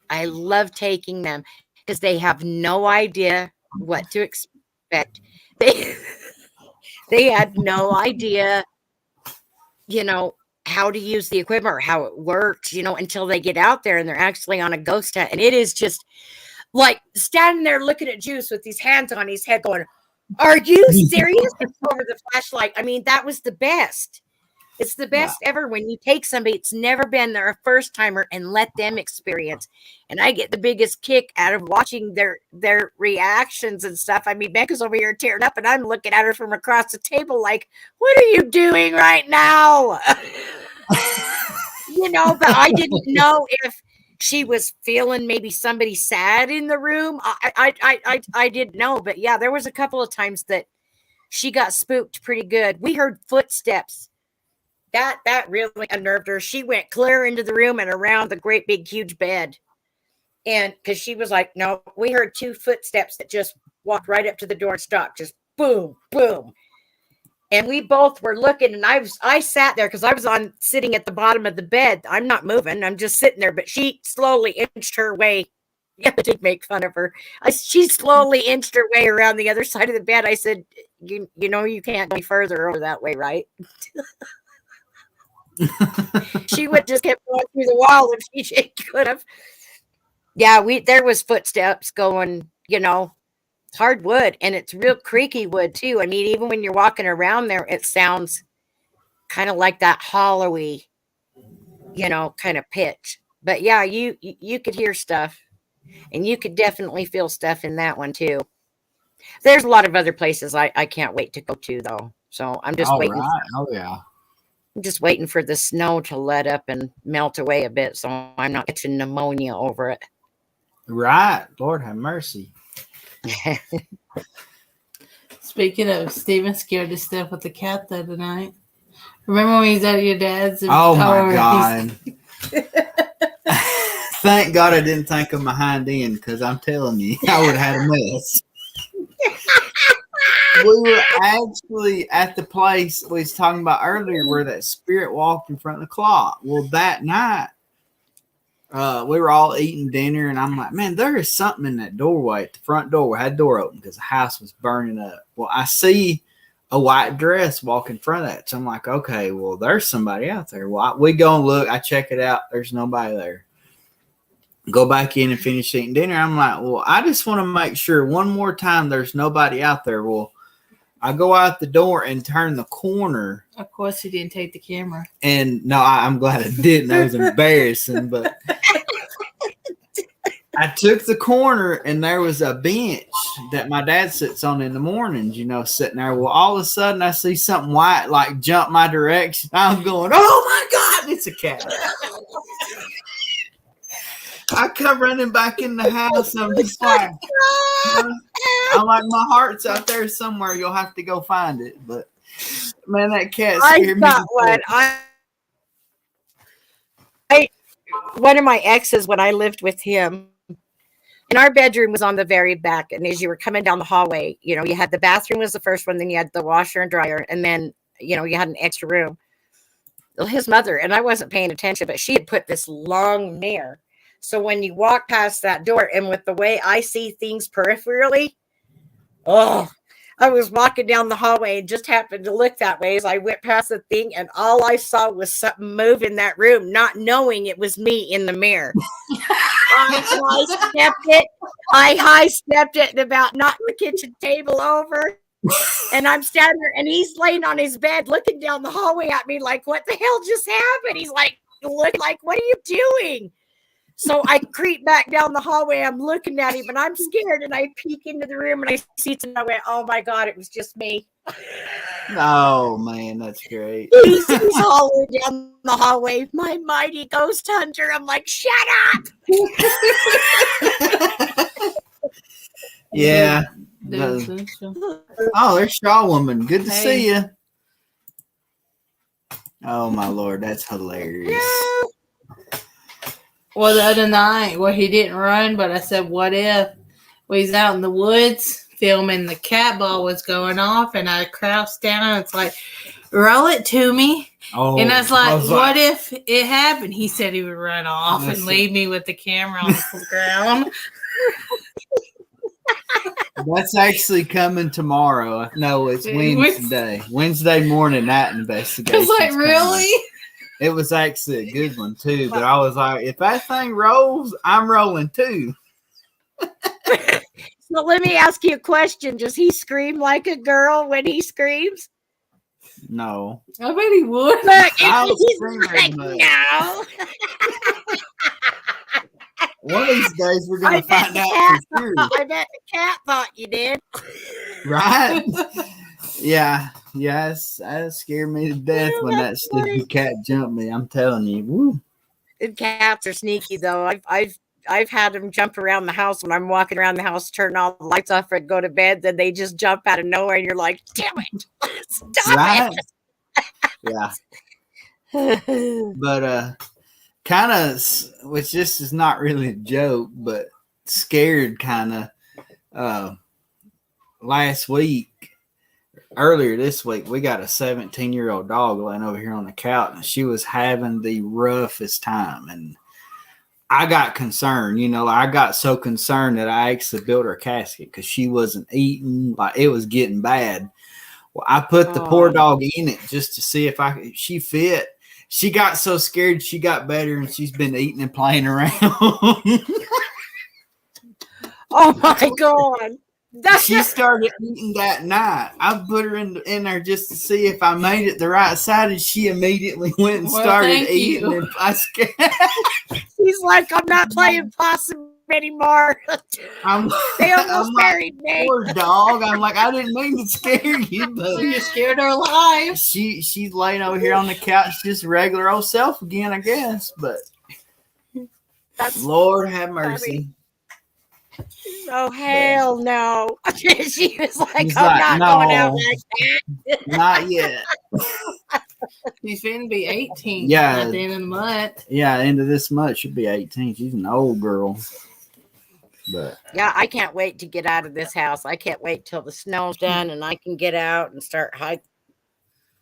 A: I love taking them because they have no idea what to expect. They had no idea, how to use the equipment or how it works, until they get out there and they're actually on a ghost hunt. And it is just like standing there looking at Juice with his hands on his head going, are you serious? Over the flashlight. I mean, that was the best. It's the best ever when you take somebody that's never been there, a first timer, and let them experience. And I get the biggest kick out of watching their reactions and stuff. I mean, Becca's over here tearing up, and I'm looking at her from across the table like, what are you doing right now? But I didn't know if she was feeling maybe somebody sad in the room. I didn't know. But yeah, there was a couple of times that she got spooked pretty good. We heard footsteps. That really unnerved her. She went clear into the room and around the great big huge bed. And because she was like, no, we heard 2 footsteps that just walked right up to the door and stopped. Just boom, boom. And we both were looking, and I sat there because I was sitting at the bottom of the bed. I'm not moving. I'm just sitting there. But she slowly inched her way. Yeah, I did make fun of her. She slowly inched her way around the other side of the bed. I said, you you can't go any further over that way, right? She would just kept going through the wall if she could have. Yeah, there was footsteps going, hardwood, and it's real creaky wood too. I mean, even when you're walking around there, it sounds kind of like that hollowy, kind of pitch. But yeah, you could hear stuff, and you could definitely feel stuff in that one too. There's a lot of other places I can't wait to go to though. So I'm just waiting.
C: Right. Oh yeah.
A: I'm just waiting for the snow to let up and melt away a bit, so I'm not getting pneumonia over it.
C: Right. Lord have mercy.
B: Speaking of, Steven scared to step with the cat the other night. Remember when he was at your dad's?
C: Oh my God. Thank God I didn't think of my hind end, because I'm telling you, I would have had a mess. We were actually at the place we was talking about earlier where that spirit walked in front of the clock. Well, that night, we were all eating dinner, and I'm like, man, there is something in that doorway at the front door. We had the door open because the house was burning up. Well, I see a white dress walk in front of that. So I'm like, okay, well, there's somebody out there. Well, we go and look. I check it out. There's nobody there. Go back in and finish eating dinner. I'm like, well, I just want to make sure one more time there's nobody out there. Well, I go out the door and turn the corner.
B: Of course, he didn't take the camera.
C: And no, I'm glad I didn't. That was embarrassing. But I took the corner, and there was a bench that my dad sits on in the mornings, sitting there. Well, all of a sudden, I see something white like jump my direction. I'm going, oh my God, it's a cat. I come running back in the house. I'm just like, I'm like, my heart's out there somewhere. You'll have to go find it. But man, that cat scared me.
A: I got one. One of my exes, when I lived with him, and our bedroom was on the very back. And as you were coming down the hallway, you had the bathroom was the first one, then you had the washer and dryer, and then you had an extra room. Well, his mother, and I wasn't paying attention, but she had put this long mirror. So when you walk past that door, and with the way I see things peripherally, I was walking down the hallway and just happened to look that way as I went past the thing, and all I saw was something move in that room, not knowing it was me in the mirror. I high stepped it and about knocked the kitchen table over. And I'm standing there, and he's laying on his bed looking down the hallway at me like, what the hell just happened? He's like, look, like, what are you doing? So I creep back down the hallway. I'm looking at him, and I'm scared. And I peek into the room, and I see it, and I went, "Oh my God, it was just me."
C: Oh man, that's great.
A: He's hollering down the hallway, "My mighty ghost hunter!" I'm like, "Shut up!"
C: Yeah. Oh, there's Shaw Woman. Good to see you. Oh my Lord, that's hilarious.
A: Yeah.
B: Well, the other night, he didn't run, but I said, what if he's out in the woods filming, the cat ball was going off, and I crouched down, and it's like, roll it to me. Oh, and I was like, what if it happened? He said he would run off and leave me with the camera on the ground.
C: That's actually coming tomorrow. No, it's Wednesday. Wednesday morning, that investigation.
B: I was like, really?
C: It was actually a good one, too. But I was like, if that thing rolls, I'm rolling, too.
A: So let me ask you a question. Does he scream like a girl when he screams?
C: No.
B: I bet he would.
A: Look, he's like, no.
C: One of these days, we're going to find out for sure.
A: I bet the cat thought you did.
C: Right? Yeah. Yes, that scared me to death when that stupid cat jumped me. I'm telling you. Woo.
A: And cats are sneaky, though. I've had them jump around the house when I'm walking around the house, turn all the lights off, and go to bed. Then they just jump out of nowhere, and you're like, "Damn it, stop
C: it!" Yeah. But kind of, which this is not really a joke, but scared kind of. Last week. Earlier this week, we got a 17-year-old dog laying over here on the couch, and she was having the roughest time. And I got concerned, I got so concerned that I actually built her casket because she wasn't eating, like it was getting bad. Well, I put the poor dog in it just to see if she fit. She got so scared, she got better, and she's been eating and playing around.
A: Oh my God.
C: She started eating that night. I put her in there just to see if I made it the right side, and she immediately went and started eating. And I scared.
A: She's like, I'm not playing possum anymore. They almost married me.
C: Poor dog. I'm like, I didn't mean to scare you, but
B: you scared her alive.
C: She's laying over here on the couch, just regular old self again, I guess. But Lord have mercy.
A: Oh, hell no. She was like, I'm not going out like that.
C: Not yet.
B: She's finna be 18
C: Yeah.
B: at the end of the month.
C: Yeah, end of this month should be 18. She's an old girl. But
A: Yeah, I can't wait to get out of this house. I can't wait till the snow's done and I can get out and start hiking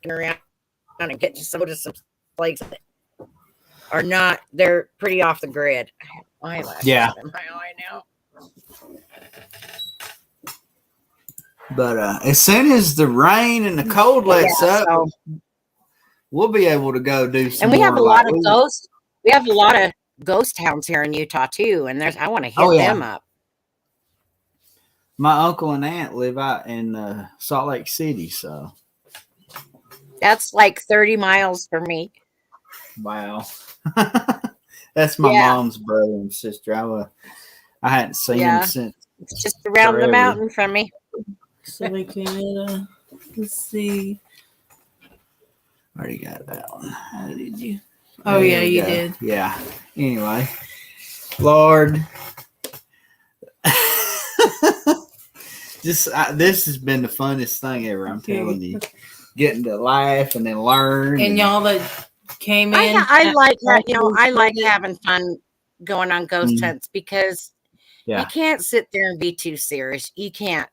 A: around and get to some places that are not, they're pretty off the grid. I have eyelashes
C: Yeah.
A: in my eye now.
C: But as soon as the rain and the cold lets up,
A: so
C: we'll be able to go do some.
A: and we
C: more,
A: have a
C: like,
A: lot of ghosts. We have a lot of ghost towns here in Utah too, and I want to hit them up.
C: My uncle and aunt live out in Salt Lake City, so
A: that's like 30 miles for me.
C: Wow. That's my mom's brother and sister. I hadn't seen them since.
A: It's just around
C: forever.
A: the mountain from me.
B: So we can let's see.
C: Already got that one.
B: How did you? Oh yeah, you did.
C: Yeah. Anyway, Lord, this has been the funnest thing ever. I'm telling you, getting to laugh and then learn.
B: And y'all that came in,
A: I like that. I like having fun going on ghost hunts because you can't sit there and be too serious. You can't.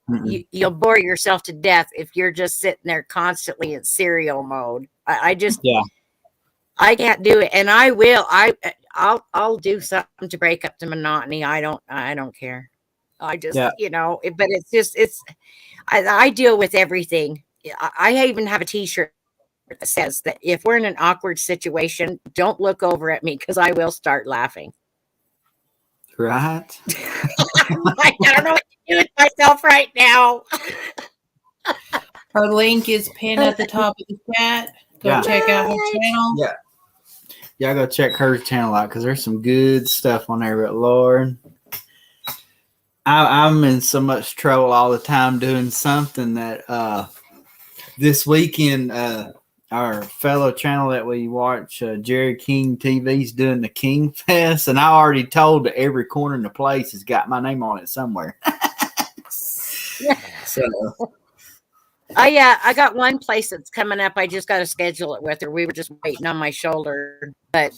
A: You'll bore yourself to death if you're just sitting there constantly in serial mode. I can't do it, and I will. I'll do something to break up the monotony. I don't care. I just but it's I deal with everything. I even have a T-shirt that says that if we're in an awkward situation, don't look over at me because I will start laughing.
C: Right.
A: I don't know what to do with myself right now.
B: Her link is pinned at the top of the chat. Go check out her channel.
C: Yeah. Y'all go check her channel out because there's some good stuff on there. But Lord, I'm in so much trouble all the time doing something that this weekend our fellow channel that we watch, Jerry King TV's doing the King Fest, and I already told that every corner in the place has got my name on it somewhere. So
A: I got one place that's coming up. I just got to schedule it with her. We were just waiting on my shoulder, but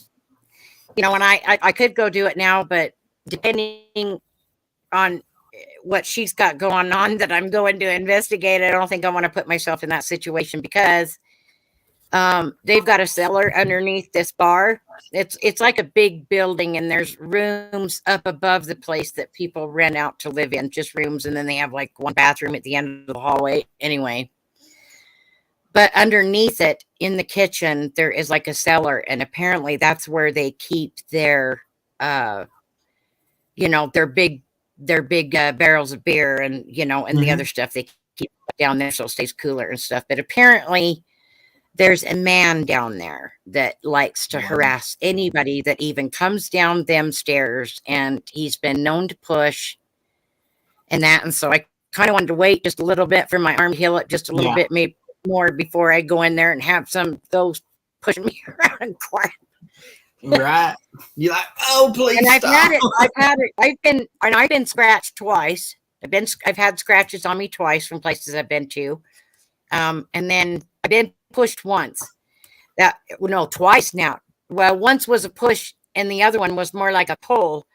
A: when I could go do it now, but depending on what she's got going on that I'm going to investigate, I don't think I want to put myself in that situation because they've got a cellar underneath this bar. It's like a big building, and there's rooms up above the place that people rent out to live in, just rooms, and then they have like one bathroom at the end of the hallway. Anyway, but underneath it in the kitchen there is like a cellar, and apparently that's where they keep their their big barrels of beer and and the other stuff they keep down there so it stays cooler and stuff. But apparently there's a man down there that likes to harass anybody that even comes down them stairs, and he's been known to push and that. And so I kind of wanted to wait just a little bit for my arm to heal it just a little bit, maybe more, before I go in there and have some of those pushing me around and crap.
C: Right. You're like, oh, please.
A: And
C: stop.
A: I've been scratched twice. I've had scratches on me twice from places I've been to. And then I've been pushed once. Twice now. Well, once was a push and the other one was more like a pull.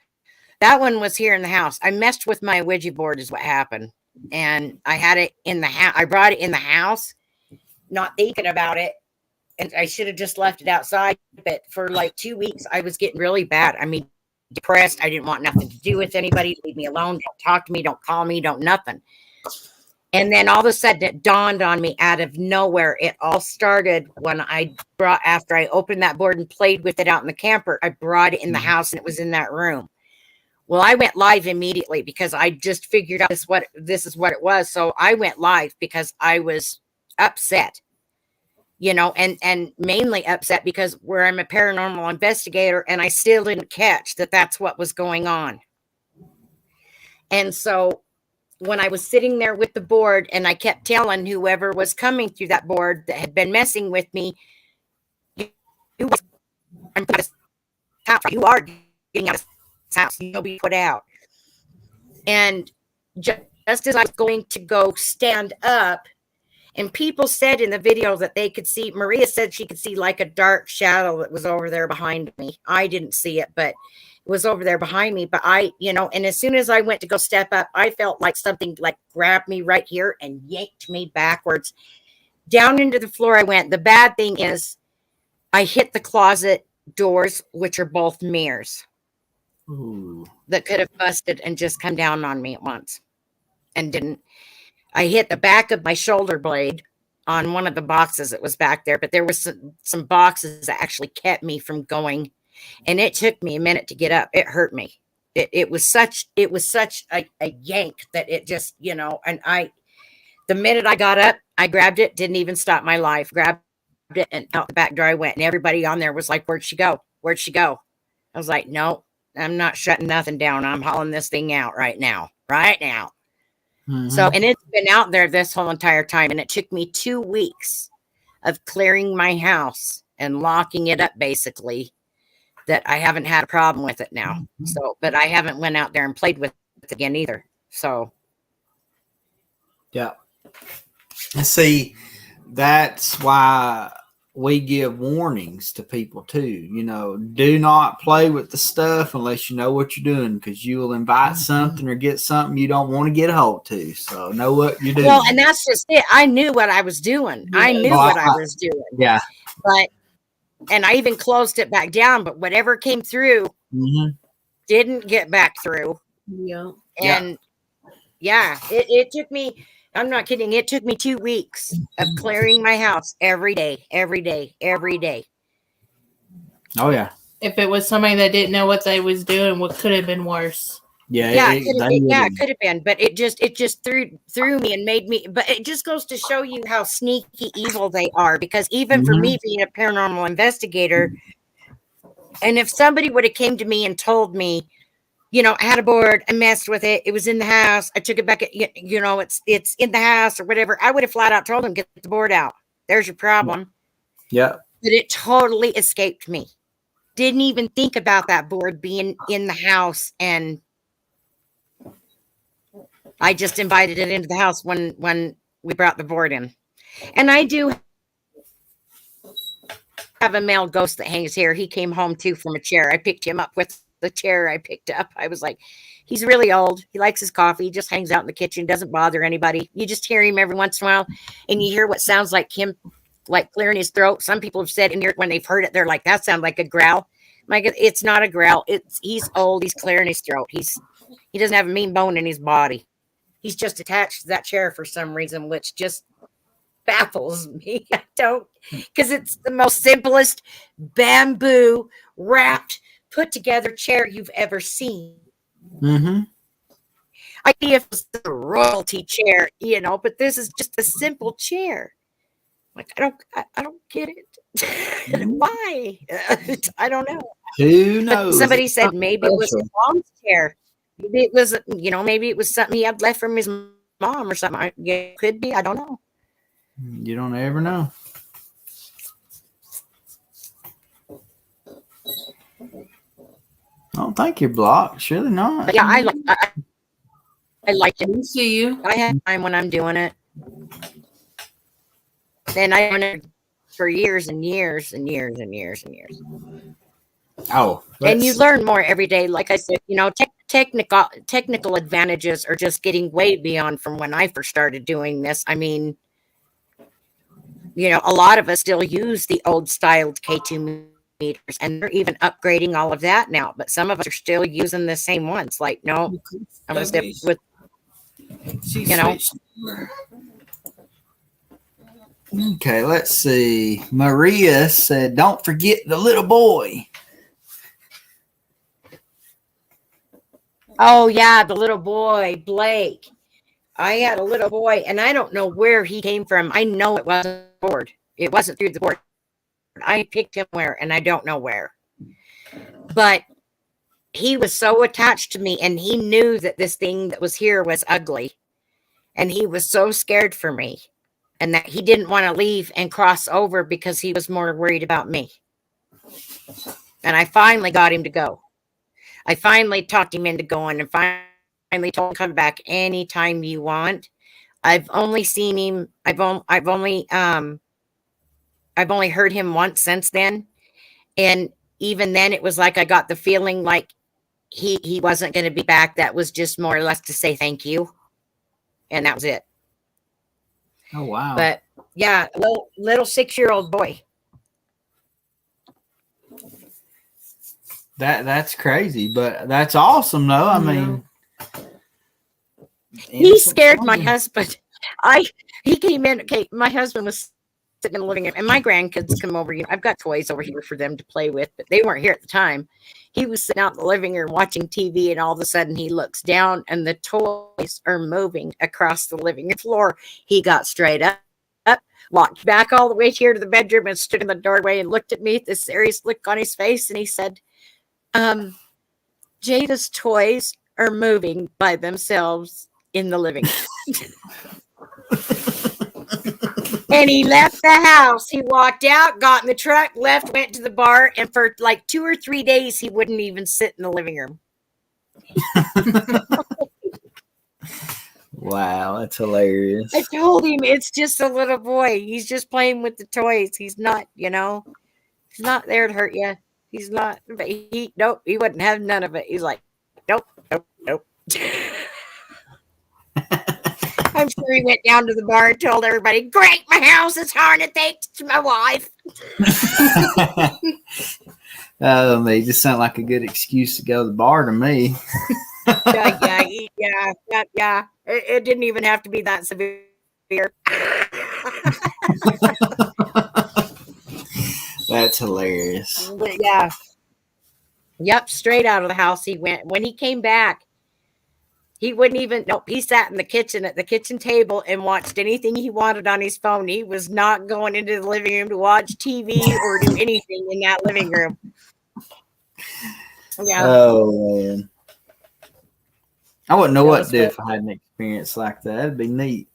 A: That one was here in the house. I messed with my Ouija board is what happened. And I had it in the house. I brought it in the house, not thinking about it. And I should have just left it outside. But for like 2 weeks, I was getting really bad. I mean, depressed. I didn't want nothing to do with anybody. Leave me alone. Don't talk to me. Don't call me. Don't nothing. And then all of a sudden it dawned on me out of nowhere. It all started when after I opened that board and played with it out in the camper, I brought it in the house and it was in that room. Well, I went live immediately because I just figured out this is what it was. So I went live because I was upset, and mainly upset because where I'm a paranormal investigator and I still didn't catch that that's what was going on. And so when I was sitting there with the board and I kept telling whoever was coming through that board that had been messing with me, you are getting out of this house. You'll be put out. And just as I was going to go stand up, And people said in the video that they could see, Maria said she could see like a dark shadow that was over there behind me. I didn't see it, but it was over there behind me. But and as soon as I went to go step up, I felt like something like grabbed me right here and yanked me backwards. Down into the floor I went. The bad thing is I hit the closet doors, which are both mirrors.
C: Ooh.
A: That could have busted and just come down on me at once and didn't. I hit the back of my shoulder blade on one of the boxes that was back there, but there was some boxes that actually kept me from going. And it took me a minute to get up. It hurt me. It was such a yank that it just, the minute I got up, I grabbed it, didn't even stop my life, grabbed it, and out the back door I went. And everybody on there was like, "Where'd she go? Where'd she go?" I was like, "No, I'm not shutting nothing down. I'm hauling this thing out right now. Right now."
C: Mm-hmm.
A: So, and it's been out there this whole entire time. And it took me 2 weeks of clearing my house and locking it up, basically, that I haven't had a problem with it now. So, but I haven't went out there and played with it again either. So,
C: yeah. And see, that's why we give warnings to people too. Do not play with the stuff unless you know what you're doing, because you will invite something or get something you don't want to get a hold to. So know what you're doing.
A: Well, and that's just it. I knew what I was doing. I knew what I was doing.
C: Yeah.
A: And I even closed it back down, but whatever came through didn't get back through.
B: Yeah.
A: And it took me, I'm not kidding, it took me 2 weeks of clearing my house every day.
C: Oh, yeah.
B: If it was somebody that didn't know what they was doing, what could have been worse?
C: Yeah,
A: it could have been, but it just threw me and made me. But it just goes to show you how sneaky evil they are. Because even for me being a paranormal investigator, and if somebody would have came to me and told me, I had a board, I messed with it, it was in the house, I took it back, it's in the house or whatever, I would have flat out told them, get the board out. There's your problem.
C: Yeah.
A: But it totally escaped me. Didn't even think about that board being in the house, and I just invited it into the house when we brought the board in. And I do have a male ghost that hangs here. He came home too from a chair. I picked him up with the chair I picked up. I was like, he's really old. He likes his coffee. He just hangs out in the kitchen, doesn't bother anybody. You just hear him every once in a while, and you hear what sounds like him, like clearing his throat. Some people have said in here when they've heard it, they're like, that sounds like a growl. It's not a growl. He's old. He's clearing his throat. He doesn't have a mean bone in his body. He's just attached to that chair for some reason, which just baffles me. I don't, because it's the most simplest bamboo wrapped, put together chair you've ever seen. I think if it was the royalty chair, but this is just a simple chair. Like, I don't get it. Why? I don't know.
C: Who knows?
A: But somebody said maybe it was his mom's chair. Maybe it was, maybe it was something he had left from his mom or something. It could be. I don't know.
C: You don't ever know. I don't think you're blocked. Surely not.
A: But yeah, I like it.
B: I see you.
A: I have time when I'm doing it. And I've done it for years and years and years and years and years.
C: Oh,
A: and you learn more every day. Like I said, technical advantages are just getting way beyond from when I first started doing this. I mean, a lot of us still use the old styled K2 meters, and they're even upgrading all of that now. But some of us are still using the same ones. Like, no, I'm gonna stick with,
C: Okay, let's see. Maria said, "Don't forget the little boy."
A: Oh yeah, the little boy, Blake. I had a little boy, and I don't know where he came from. I know it wasn't the board. It wasn't through the board. I picked him where, and I don't know where. But he was so attached to me, and he knew that this thing that was here was ugly. And he was so scared for me, and that he didn't want to leave and cross over because he was more worried about me. And I finally got him to go. I finally talked him into going, and finally told him, come back anytime you want. I've only seen him. I've only heard him once since then, and even then, it was like I got the feeling like he wasn't going to be back. That was just more or less to say thank you, and that was it.
C: Oh wow.
A: But yeah, little 6-year-old boy.
C: That's crazy, but that's awesome though. I mean,
A: He scared my husband. He came in. Okay, my husband was sitting in the living room, and my grandkids come over. You know, I've got toys over here for them to play with, but they weren't here at the time. He was sitting out in the living room watching TV, and all of a sudden he looks down, and the toys are moving across the living room floor. He got straight up, walked back all the way here to the bedroom, and stood in the doorway and looked at me with this serious look on his face, and he said, "Jada's toys are moving by themselves in the living room." And he left the house. He walked out, got in the truck, left, went to the bar, and for like 2 or 3 days, he wouldn't even sit in the living room.
C: Wow, that's hilarious.
A: I told him it's just a little boy. He's just playing with the toys. He's not, he's not there to hurt you. He's not, but nope, he wouldn't have none of it. He's like, nope, nope, nope. I'm sure he went down to the bar and told everybody, "Great, my house is haunted thanks to my wife."
C: They just sound like a good excuse to go to the bar to me.
A: Yeah. It didn't even have to be that severe.
C: That's hilarious.
A: Yeah. Yep, straight out of the house he went. When he came back, he wouldn't even, nope, he sat in the kitchen at the kitchen table and watched anything he wanted on his phone. He was not going into the living room to watch TV or do anything in that living room. Yeah.
C: Oh, man. I wouldn't know what to do if I had an experience like that. It'd be neat.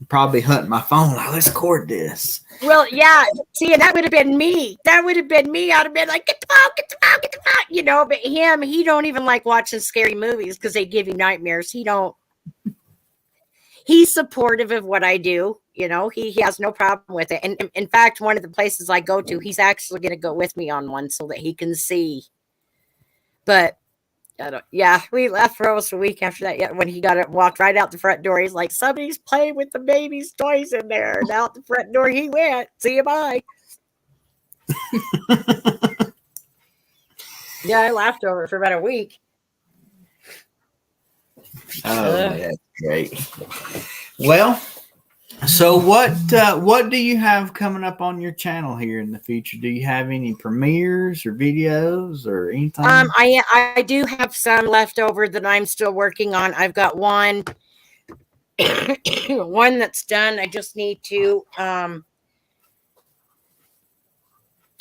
C: Probably hunting my phone, like, let's record this.
A: Well, yeah. See, and that would have been me. I'd have been like, get the phone, get the phone, get the phone. But he don't even like watching scary movies because they give you nightmares. He's supportive of what I do. He has no problem with it. And in fact, one of the places I go to, he's actually going to go with me on one so that he can see. But we left for almost a week after that. Yeah, when he walked right out the front door, he's like, "Somebody's playing with the baby's toys in there." And out the front door he went. See you, bye. Yeah, I laughed over it for about a week.
C: Oh, that's great. Well, so what do you have coming up on your channel here in the future? Do you have any premieres or videos or anything?
A: I do have some left over that I'm still working on. I've got one that's done. I just need to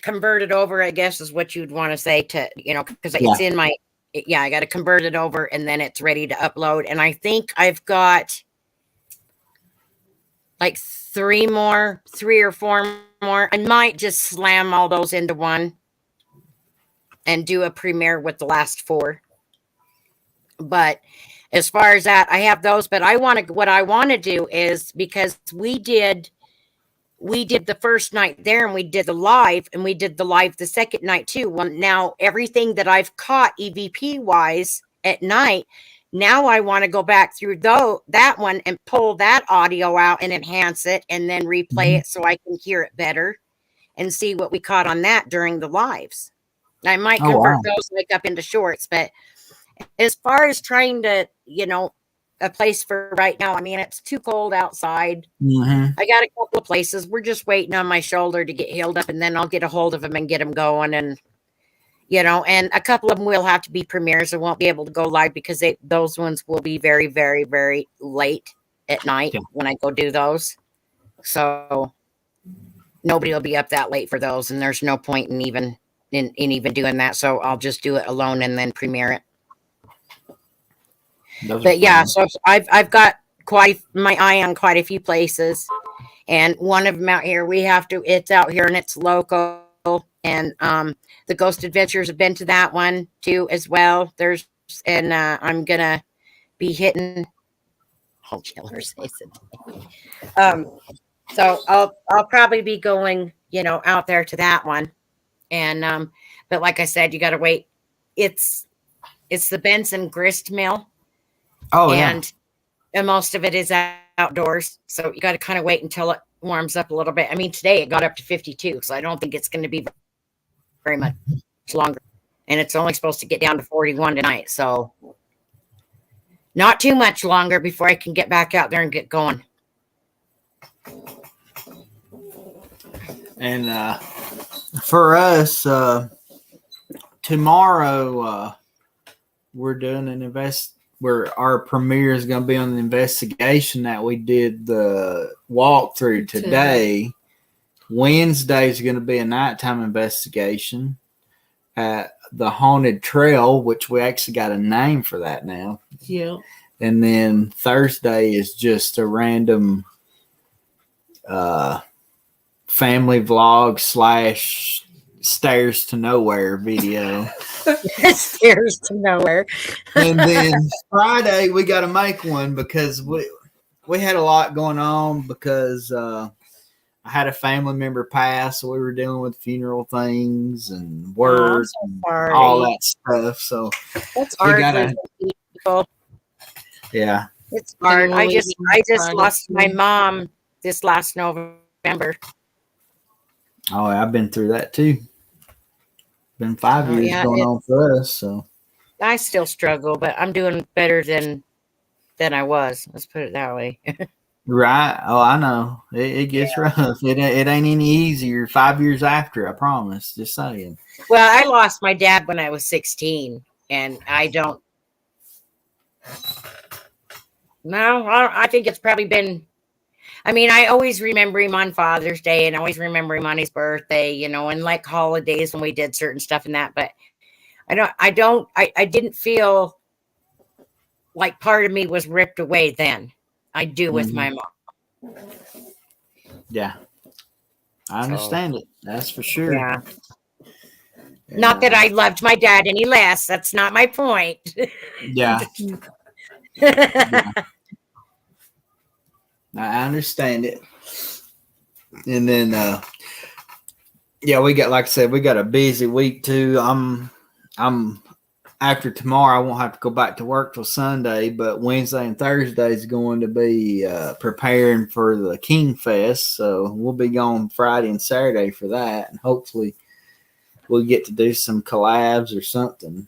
A: convert it over, I guess is what you'd want to say, to because it's in my I got to convert it over and then it's ready to upload. And I think I've got like 3 or 4 more. I might just slam all those into one and do a premiere with the last 4. But as far as that, I have those. But what I want to do is, because we did the first night there and we did the live the second night too. Well, now everything that I've caught EVP wise at night, now I want to go back through that one and pull that audio out and enhance it and then replay it so I can hear it better and see what we caught on that during the lives. I might convert those like up into shorts, but as far as trying to, a place for right now, I mean, it's too cold outside. I got a couple of places. We're just waiting on my shoulder to get healed up, and then I'll get a hold of them and get them going. And and a couple of them will have to be premieres. I won't be able to go live because those ones will be very, very, very late at night when I go do those. So nobody will be up that late for those, and there's no point in even doing that. So I'll just do it alone and then premiere it. But yeah, so I've got my eye on quite a few places, and one of them out here, it's out here and it's local. And the Ghost Adventures have been to that one too as well. I'm gonna be hitting I'll kill her, says it. So I'll probably be going, out there to that one. And but like I said, you got to wait. It's the Benson grist mill,
C: Oh yeah.
A: and most of it is outdoors. So you got to kind of wait until it warms up a little bit. I mean, today it got up to 52, so I don't think it's going to be very much longer. And it's only supposed to get down to 41 tonight, so not too much longer before I can get back out there and get going.
C: And for us, tomorrow we're doing where our premiere is going to be on the investigation that we did the walkthrough today. Wednesday is going to be a nighttime investigation at the Haunted Trail, which we actually got a name for that now.
B: Yeah.
C: And then Thursday is just a random family vlog / stairs to nowhere video.
A: Stairs to nowhere.
C: And then Friday we got to make one because we had a lot going on because I had a family member pass, so we were dealing with funeral things and work and all that stuff. So
A: that's hard. People.
C: Yeah,
A: it's hard. I just lost my mom this last November.
C: Oh, I've been through that too. Been 5 years going on for us, so
A: I still struggle, but I'm doing better than I was. Let's put it that way.
C: Right. Oh, I know. It gets rough. It ain't any easier 5 years after, I promise. Just saying.
A: Well, I lost my dad when I was 16, and I think it's probably been, I mean, I always remember him on Father's Day and always remember him on his birthday, and like holidays when we did certain stuff and that, but I didn't feel like part of me was ripped away then. I do with my mom.
C: Yeah. I understand it. That's for sure.
A: Yeah. Not that I loved my dad any less. That's not my point.
C: Yeah. Yeah. I understand it. And then we got, like I said, we got a busy week too. I'm after tomorrow, I won't have to go back to work till Sunday, but Wednesday and Thursday is going to be preparing for the King Fest. So we'll be gone Friday and Saturday for that. And hopefully we'll get to do some collabs or something.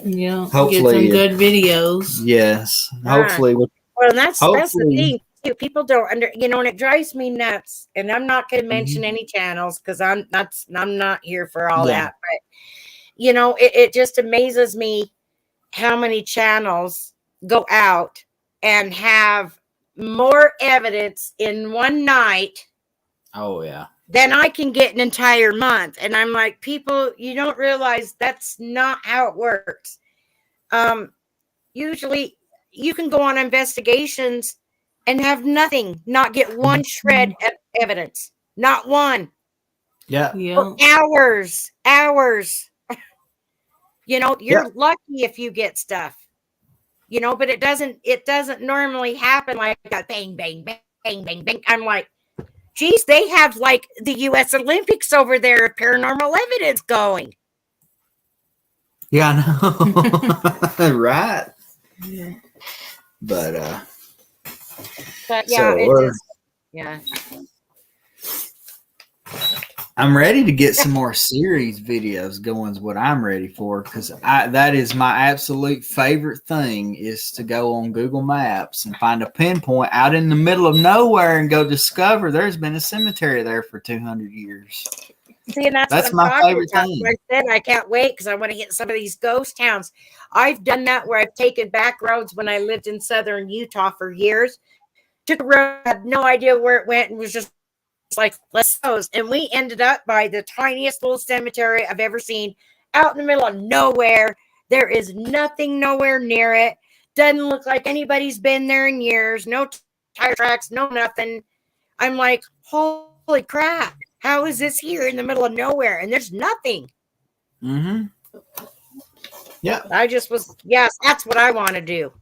B: Yeah. Hopefully, get some good videos.
C: Yes. Hopefully.
A: Well, that's the thing too. People don't and it drives me nuts. And I'm not going to mention any channels because I'm not here for all that. But it just amazes me how many channels go out and have more evidence in one night.
C: Oh, yeah.
A: Than I can get an entire month. And I'm like, people, you don't realize that's not how it works. Usually you can go on investigations and have nothing, not get one shred of evidence. Not one.
C: Yeah.
A: For hours. You're lucky if you get stuff, but it doesn't normally happen like that. Bang, bang, bang, bang, bang, bang. I'm like, geez, they have like the U.S. Olympics over there of paranormal evidence going.
C: Yeah, I know. Right.
B: Yeah.
C: But
A: yeah,
C: so
A: yeah.
C: I'm ready to get some more series videos going is what I'm ready for, because that is my absolute favorite thing is to go on Google Maps and find a pinpoint out in the middle of nowhere and go discover there's been a cemetery there for 200 years.
A: See, and that's my favorite thing. I said I can't wait because I want to hit some of these ghost towns. I've done that where I've taken back roads when I lived in southern Utah for years. Took a road, had no idea where it went, and was just like, let's go. And we ended up by the tiniest little cemetery I've ever seen, out in the middle of nowhere. There is nothing nowhere near it. Doesn't look like anybody's been there in years. No tire tracks, no nothing. I'm like, holy crap. How is this here in the middle of nowhere? And there's nothing.
C: Mm-hmm. Yeah.
A: I just was, yes, that's what I want to do.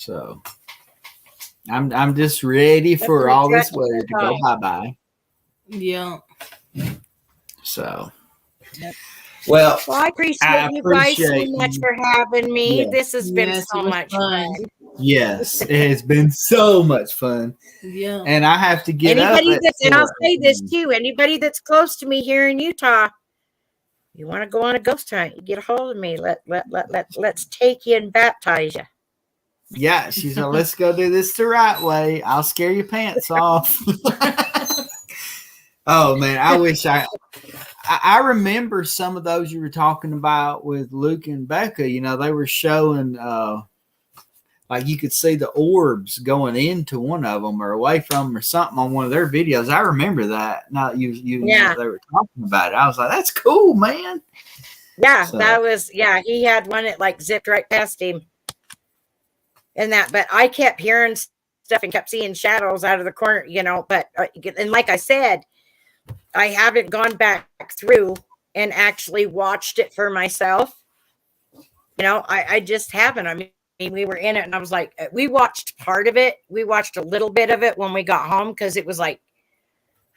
C: So I'm just ready
A: That's
C: for
A: an
C: all this
A: attractive
C: weather to go
A: guy.
C: bye-bye.
B: Yeah.
C: So, well,
A: Well, I appreciate
C: I
A: you guys so
C: appreciate
A: much
C: you.
A: for having me.
C: Yeah.
A: This has been
B: Yes, it
A: so
B: was
A: much
B: fun.
A: fun.
C: Yes, it has been so much fun.
B: Yeah.
C: And I have to get up
A: Anybody
C: at
A: that's, and I'll
C: 4
A: say this
C: a.m.
A: too, anybody that's close to me here in Utah, you want to go on a ghost hunt, you get a hold of me. Let's take you and baptize you.
C: Yeah, she said, let's go do this the right way. I'll scare your pants off. Oh, man, I wish I remember some of those you were talking about with Luke and Becca. You know, they were showing like you could see the orbs going into one of them or away from them or something on one of their videos. I remember that. Now you know they were talking about it. I was like, that's cool, man.
A: Yeah,
C: So,
A: that was, yeah, he had one that like zipped right past him. And that, but I kept hearing stuff and kept seeing shadows out of the corner, you know, but, and like I said, I haven't gone back through and actually watched it for myself. You know, I just haven't. I mean, we were in it and I was like, we watched part of it. We watched a little bit of it when we got home because it was like,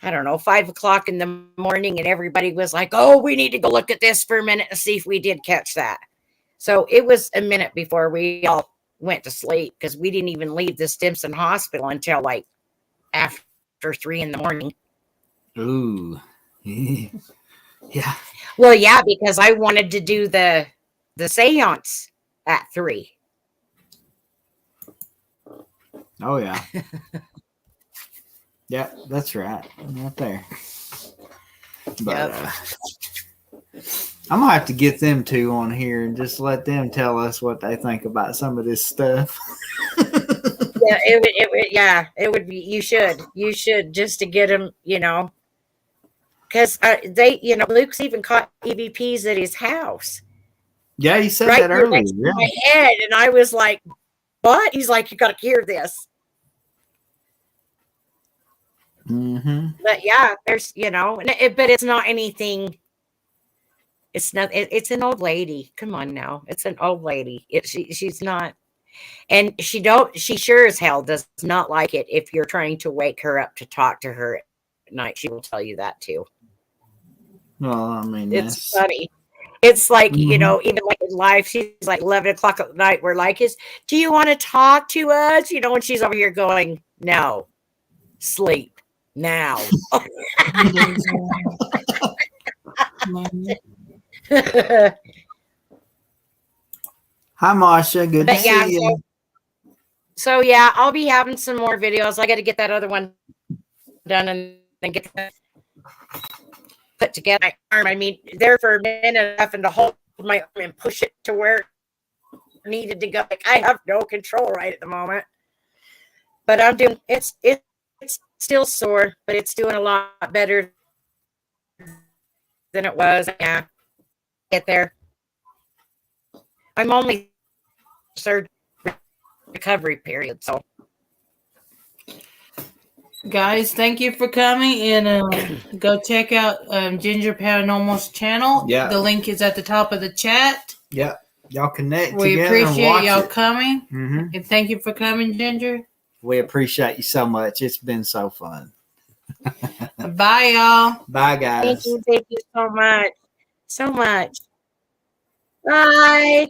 A: I don't know, 5 o'clock in the morning and everybody was like, oh, we need to go look at this for a minute and see if we did catch that. So it was a minute before we all went to sleep because we didn't even leave the Stimson Hospital until like after 3 a.m.
C: ooh. Yeah.
A: Well, yeah, because I wanted to do the seance at 3.
C: Oh, yeah. Yeah, that's right. Right there. But I'm going to have to get them two on here and just let them tell us what they think about some of this stuff.
A: Yeah, it would be, you should just to get them, you know, because they, you know, Luke's even caught EVPs at his house.
C: Yeah, he said
A: Right
C: that
A: there
C: earlier.
A: next to
C: Yeah.
A: my head. And I was like, what? He's like, you got to hear this.
C: Mm-hmm.
A: But yeah, there's, you know, but it's not anything. It's not, it's an old lady. Come on now. It's an old lady. She's not, and she sure as hell does not like it if you're trying to wake her up to talk to her at night. She will tell you that too.
C: Well, I mean,
A: It's funny. It's like,
C: mm-hmm.
A: you know, even like in life, she's like 11 o'clock at night. We're like, do you want to talk to us? You know, when she's over here going, no, sleep now.
C: Hi, Masha. Good to
A: But yeah,
C: see you.
A: so yeah, I'll be having some more videos. I got to get that other one done and then get that put together. My arm, I mean, there for a minute, having to hold my arm and push it to where it needed to go. Like I have no control right at the moment. But I'm doing it's still sore, but it's doing a lot better than it was. Yeah, get there. I'm only third recovery period, so.
B: Guys, thank you for coming and go check out Ginger Paranormal's channel.
C: Yeah.
B: The link is at the top of the chat.
C: Yeah. Y'all connect
B: We
C: together and
B: appreciate
C: watch
B: y'all
C: it.
B: coming.
C: Mm-hmm.
B: And thank you for coming, Ginger.
C: We appreciate you so much. It's been so fun.
B: Bye, y'all.
C: Bye, guys.
A: Thank you so much. So much. Bye.